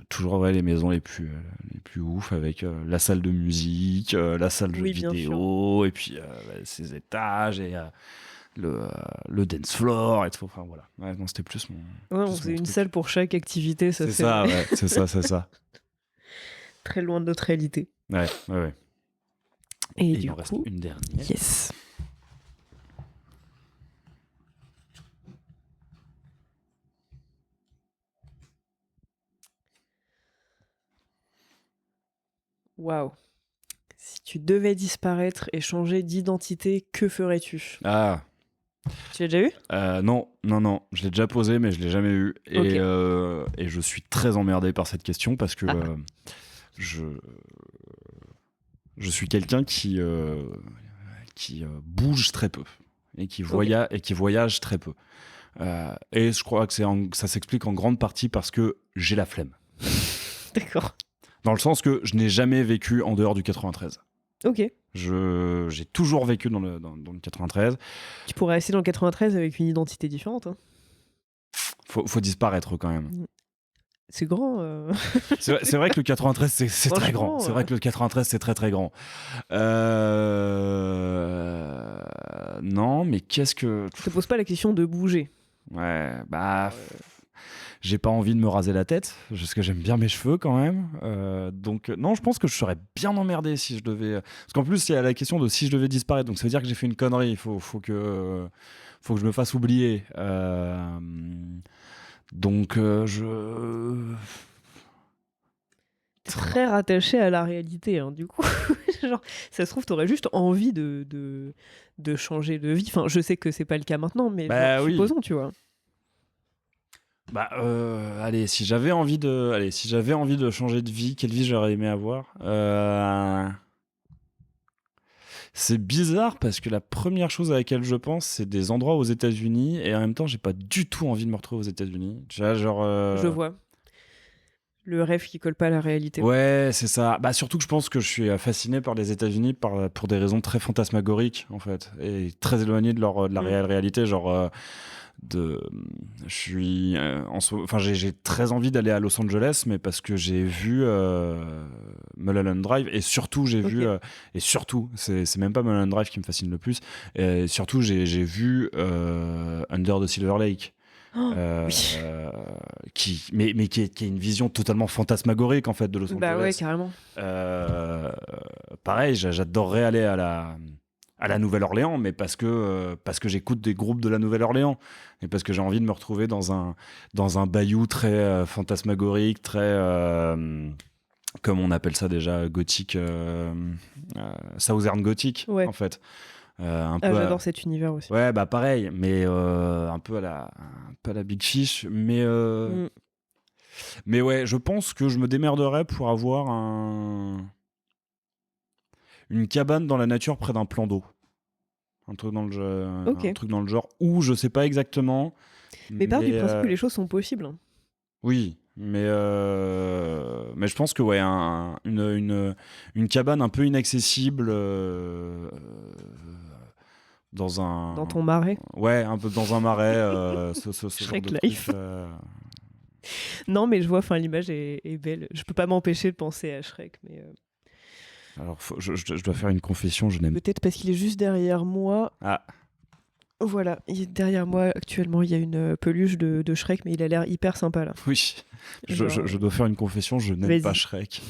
toujours les maisons les plus ouf, avec la salle de musique, la salle de jeux vidéo, et puis ces étages et le dance floor et tout. Enfin voilà. Ouais, non, c'était plus mon. Ouais, on faisait une salle pour chaque activité. C'est ça, ouais, c'est ça. Très loin de notre réalité. Ouais. Et il du en coup, reste une dernière. Yes. Waouh. Si tu devais disparaître et changer d'identité, que ferais-tu? Ah, Tu l'as déjà eu? non, je l'ai déjà posé, mais je l'ai jamais eu. Ok. Et je suis très emmerdé par cette question parce que Ah, je, je suis quelqu'un qui bouge très peu et ok. qui voyage très peu. Et je crois que ça s'explique en grande partie parce que j'ai la flemme. D'accord. Dans le sens que je n'ai jamais vécu en dehors du 93. Ok. J'ai toujours vécu dans le 93. Tu pourrais rester dans le 93 avec une identité différente, hein. Faut disparaître quand même. C'est grand. C'est vrai que le 93, c'est très grand. Franchement, C'est vrai que le 93, c'est très très grand. Non, mais qu'est-ce que... te pose pas la question de bouger. Ouais, bah... Euh, J'ai pas envie de me raser la tête, parce que j'aime bien mes cheveux quand même. Donc, non, je pense que je serais bien emmerdé si je devais... Parce qu'en plus, il y a la question de si je devais disparaître. Donc, ça veut dire que j'ai fait une connerie. Faut que je me fasse oublier. Donc, T'es très rattaché à la réalité, hein, du coup. Genre, ça se trouve, t'aurais juste envie de changer de vie. Enfin, je sais que c'est pas le cas maintenant, mais genre, Bah oui. supposons, tu vois. Bah, allez, si j'avais envie de changer de vie, quelle vie j'aurais aimé avoir C'est bizarre parce que la première chose à laquelle je pense, c'est des endroits aux États-Unis et en même temps, j'ai pas du tout envie de me retrouver aux États-Unis. Tu vois, genre. Je vois. Le rêve qui colle pas à la réalité. Ouais, c'est ça. Bah, surtout que je pense que je suis fasciné par les États-Unis pour des raisons très fantasmagoriques, en fait, et très éloignées de la Mm. réelle réalité. Genre, je suis. Enfin, j'ai très envie d'aller à Los Angeles, mais parce que j'ai vu Mulholland Drive, et surtout, Ok. c'est même pas Mulholland Drive qui me fascine le plus, et surtout, j'ai vu Under the Silver Lake. Oh, Euh, oui. euh, qui est une vision totalement fantasmagorique en fait de Los Bah ouais, Angeles. carrément. Pareil, j'adorerais aller à la Nouvelle-Orléans, mais parce que j'écoute des groupes de la Nouvelle-Orléans et parce que j'ai envie de me retrouver dans un bayou très fantasmagorique, très comme on appelle ça déjà, gothique, southern gothique Ouais. en fait. Un Ah, peu j'adore cet univers aussi. ouais, bah pareil, mais un peu à la Big Fish, Mm. mais ouais, je pense que je me démerderais pour avoir une cabane dans la nature près d'un plan d'eau. Un Ok. truc dans le genre où je sais pas exactement, Mais part du mais principe que les choses sont possibles, hein. oui, mais je pense que ouais, une cabane un peu inaccessible dans Dans un ton marais. ouais, un peu dans un marais, ce genre Shrek de truc. Life. Non, mais je vois, enfin, l'image est belle. Je peux pas m'empêcher de penser à Shrek, mais Alors, je dois faire une confession, je n'aime. peut-être parce qu'il est juste derrière moi. Ah, Voilà, derrière moi actuellement, il y a une peluche de Shrek, mais il a l'air hyper sympa là. oui, Genre, je dois faire une confession, je n'aime pas vas-y, Shrek.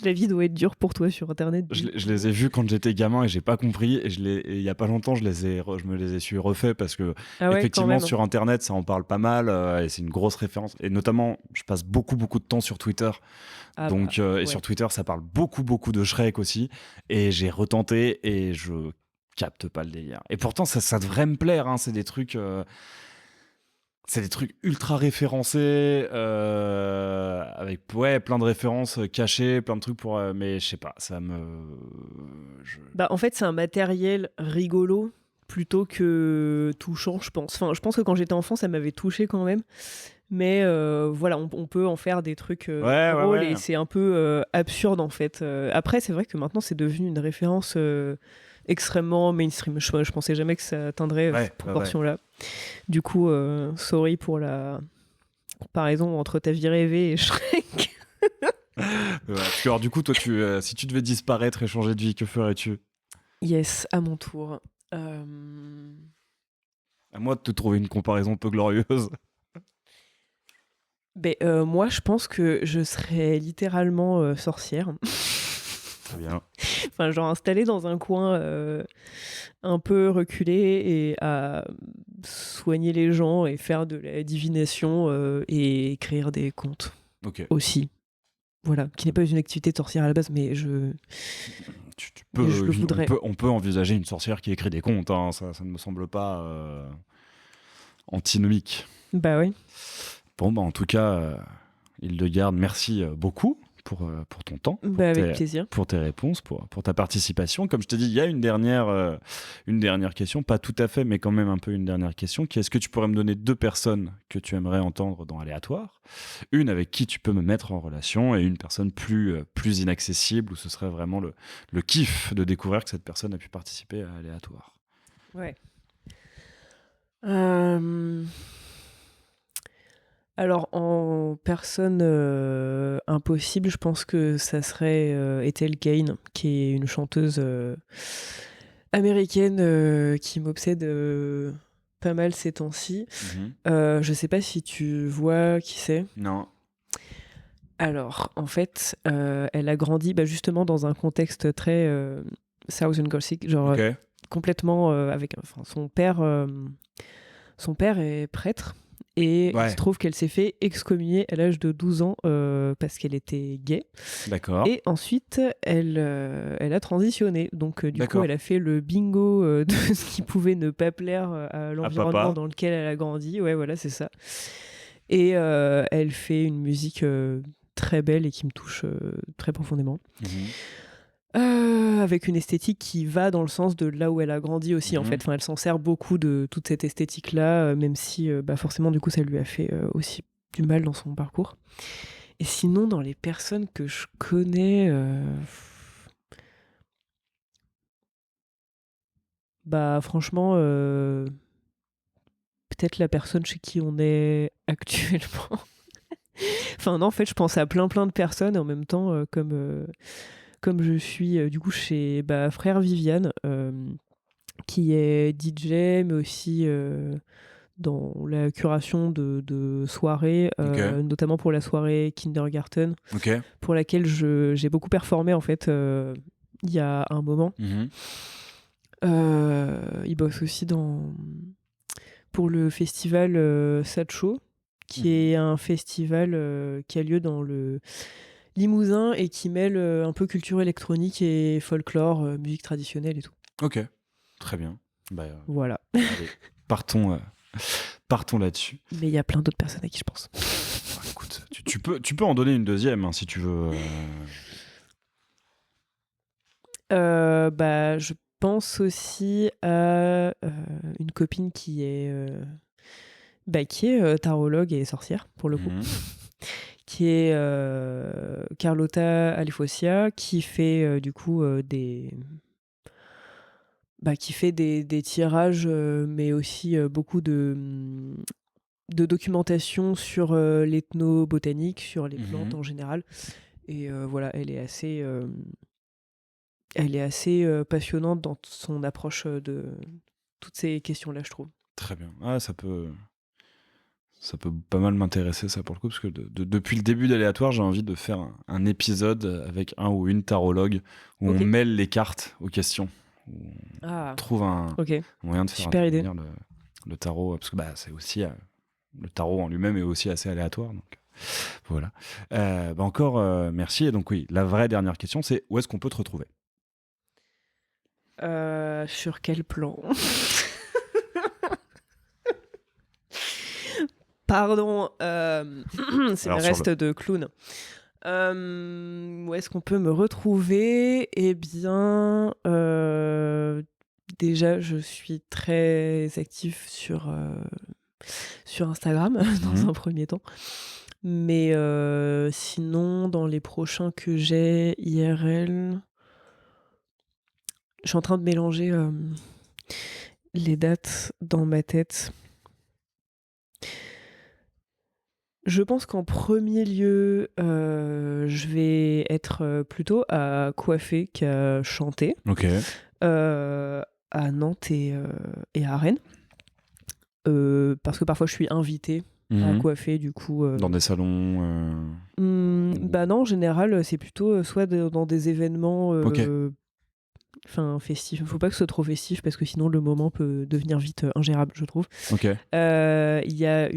la vie doit être dure pour toi sur internet. Je les ai vus quand j'étais gamin et j'ai pas compris. Et il y a pas longtemps, je me les ai su refaits parce que, Ah ouais, quand effectivement, même. sur internet, ça en parle pas mal et c'est une grosse référence. Et notamment, je passe beaucoup, beaucoup de temps sur Twitter. Ah bah, Donc, et ouais. sur Twitter, ça parle beaucoup, beaucoup de Shrek aussi. Et j'ai retenté et je capte pas le délire. Et pourtant, ça devrait me plaire, hein. C'est des trucs ultra référencés, avec ouais, plein de références cachées, plein de trucs pour. Mais je sais pas, Bah, en fait, c'est un matériel rigolo plutôt que touchant, je pense. Enfin, je pense que quand j'étais enfant, ça m'avait touché quand même. Mais voilà, on peut en faire des trucs Ouais, ouais, drôles ouais. et c'est un peu absurde en fait. Après, c'est vrai que maintenant, c'est devenu une référence extrêmement mainstream. Je pensais jamais que ça atteindrait Ouais, cette ouais, ouais. proportion-là. Du coup, sorry pour la comparaison entre ta vie rêvée et Shrek. Ouais, parce que, alors, du coup, toi, si tu devais disparaître et changer de vie, que ferais-tu? Yes, à mon tour. Euh, À moi de te trouver une comparaison peu glorieuse. Ben, moi, je pense que je serais littéralement sorcière. Très bien. Enfin, genre installée dans un coin un peu reculé et à soigner les gens et faire de la divination et écrire des contes Ok. aussi. voilà, qui n'est pas une activité de sorcière à la base, mais je le voudrais. On peut envisager une sorcière qui écrit des contes, hein, ça ne me semble pas antinomique. Bah oui. Bon, en tout cas, Hildegarde, merci beaucoup pour ton temps, avec plaisir. pour tes réponses, pour ta participation. Comme je te dis, il y a une dernière question, pas tout à fait, mais quand même un peu une dernière question, qui est: est-ce que tu pourrais me donner 2 personnes que tu aimerais entendre dans Aléatoire, une avec qui tu peux me mettre en relation, et une personne plus inaccessible, où ce serait vraiment le kiff de découvrir que cette personne a pu participer à Aléatoire? Ouais. Alors, en personne impossible, je pense que ça serait Ethel Cain, qui est une chanteuse américaine qui m'obsède pas mal ces temps-ci. Je sais pas si tu vois qui c'est. Non. Alors, en fait, elle a grandi justement dans un contexte très Southern Gothic, genre complètement avec son père. Son père est prêtre. Et il se trouve qu'elle s'est fait excommunier à l'âge de 12 ans parce qu'elle était gay. D'accord. Et ensuite, elle a transitionné. Donc, du coup, elle a fait le bingo de ce qui pouvait ne pas plaire à l'environnement dans lequel elle a grandi. Ouais, voilà, c'est ça. Et elle fait une musique très belle et qui me touche très profondément. Avec une esthétique qui va dans le sens de là où elle a grandi aussi, en fait. Enfin, elle s'en sert beaucoup de toute cette esthétique-là, même si forcément, du coup, ça lui a fait aussi du mal dans son parcours. Et sinon, dans les personnes que je connais, franchement, peut-être la personne chez qui on est actuellement. Enfin, non, en fait, je pense à plein de personnes, et en même temps, comme je suis du coup chez Frère Viviane, qui est DJ, mais aussi dans la curation de soirées, notamment pour la soirée Kindergarten, pour laquelle j'ai beaucoup performé en fait il y a un moment. Il bosse aussi pour le festival Satcho, qui est un festival qui a lieu dans le Limousin et qui mêle un peu culture électronique et folklore, musique traditionnelle et tout. Ok, très bien. Voilà. Allez, partons là-dessus. Mais il y a plein d'autres personnes à qui je pense. Écoute, tu peux en donner une deuxième si tu veux. Je pense aussi à une copine qui est tarologue et sorcière pour le coup. Qui est Carlotta Alifosia, qui fait du coup qui fait des tirages, mais aussi beaucoup de documentation sur l'ethnobotanique, sur les plantes en général. Et voilà, elle est assez passionnante dans son approche de toutes ces questions-là, je trouve. Très bien. Ah, ça peut pas mal m'intéresser, ça, pour le coup, parce que depuis le début d'Aléatoire, j'ai envie de faire un épisode avec un ou une tarologue où on mêle les cartes aux questions. On trouve un moyen de faire intervenir le tarot, parce que c'est aussi le tarot en lui-même est aussi assez aléatoire. Donc voilà. Encore merci. Et donc oui, la vraie dernière question, c'est où est-ce qu'on peut te retrouver? Sur quel plan? Pardon, c'est le reste de clown. Où est-ce qu'on peut me retrouver? Eh bien, déjà, je suis très actif sur Instagram, dans un premier temps. Mais sinon, dans les prochains que j'ai IRL, je suis en train de mélanger les dates dans ma tête. Je pense qu'en premier lieu, je vais être plutôt à coiffer qu'à chanter. À Nantes et à Rennes. Parce que parfois je suis invitée à coiffer, du coup. Dans des salons non, en général, c'est plutôt soit dans des événements festifs. Faut pas que ce soit trop festif parce que sinon le moment peut devenir vite ingérable, je trouve. Il y a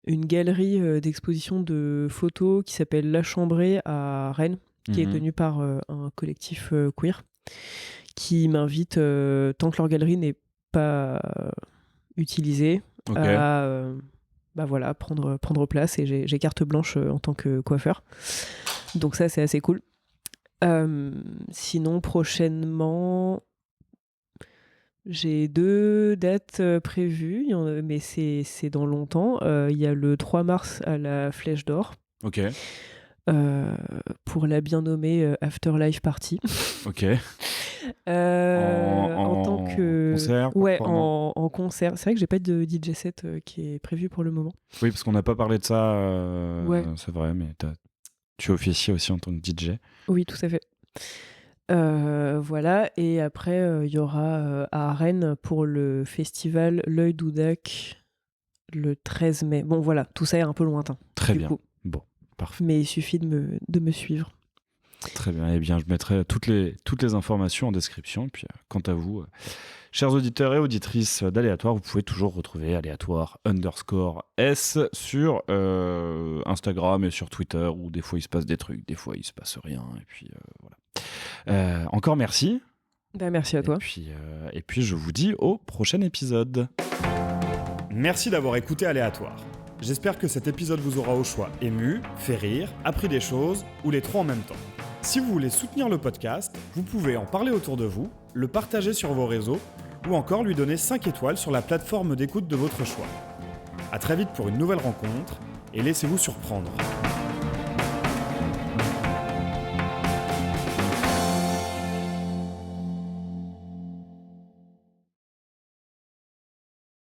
une galerie d'exposition de photos qui s'appelle La Chambrée à Rennes, qui est tenue par un collectif queer, qui m'invite, tant que leur galerie n'est pas utilisée, à prendre place, et j'ai carte blanche en tant que coiffeur. Donc ça, c'est assez cool. Sinon, prochainement, j'ai 2 dates prévues, mais c'est dans longtemps. Il y a le 3 mars à la Flèche d'Or. Ok. Pour la bien nommée Afterlife Party. Ok. En tant que concert. En concert. C'est vrai que j'ai pas de DJ set qui est prévu pour le moment. Oui, parce qu'on n'a pas parlé de ça. Ouais. C'est vrai, mais tu officies aussi en tant que DJ. Oui, tout à fait. Voilà, et après il y aura à Rennes pour le festival L'Œil d'Oudac le 13 mai. Bon voilà, tout ça est un peu lointain. Très bien. Coup. Bon, parfait. Mais il suffit de me suivre. Très bien. Eh bien, je mettrai toutes les informations en description. Et puis, quant à vous, chers auditeurs et auditrices d'Aléatoire, vous pouvez toujours retrouver Aléatoire_S sur Instagram et sur Twitter, où des fois il se passe des trucs, des fois il se passe rien. Et puis voilà. Encore merci. Merci à toi. Et puis je vous dis au prochain épisode. Merci d'avoir écouté Aléatoire. J'espère que cet épisode vous aura au choix ému, fait rire, appris des choses, ou les trois en même temps. Si vous voulez soutenir le podcast, vous pouvez en parler autour de vous, le partager sur vos réseaux, ou encore lui donner 5 étoiles sur la plateforme d'écoute de votre choix. À très vite pour une nouvelle rencontre, et laissez-vous surprendre.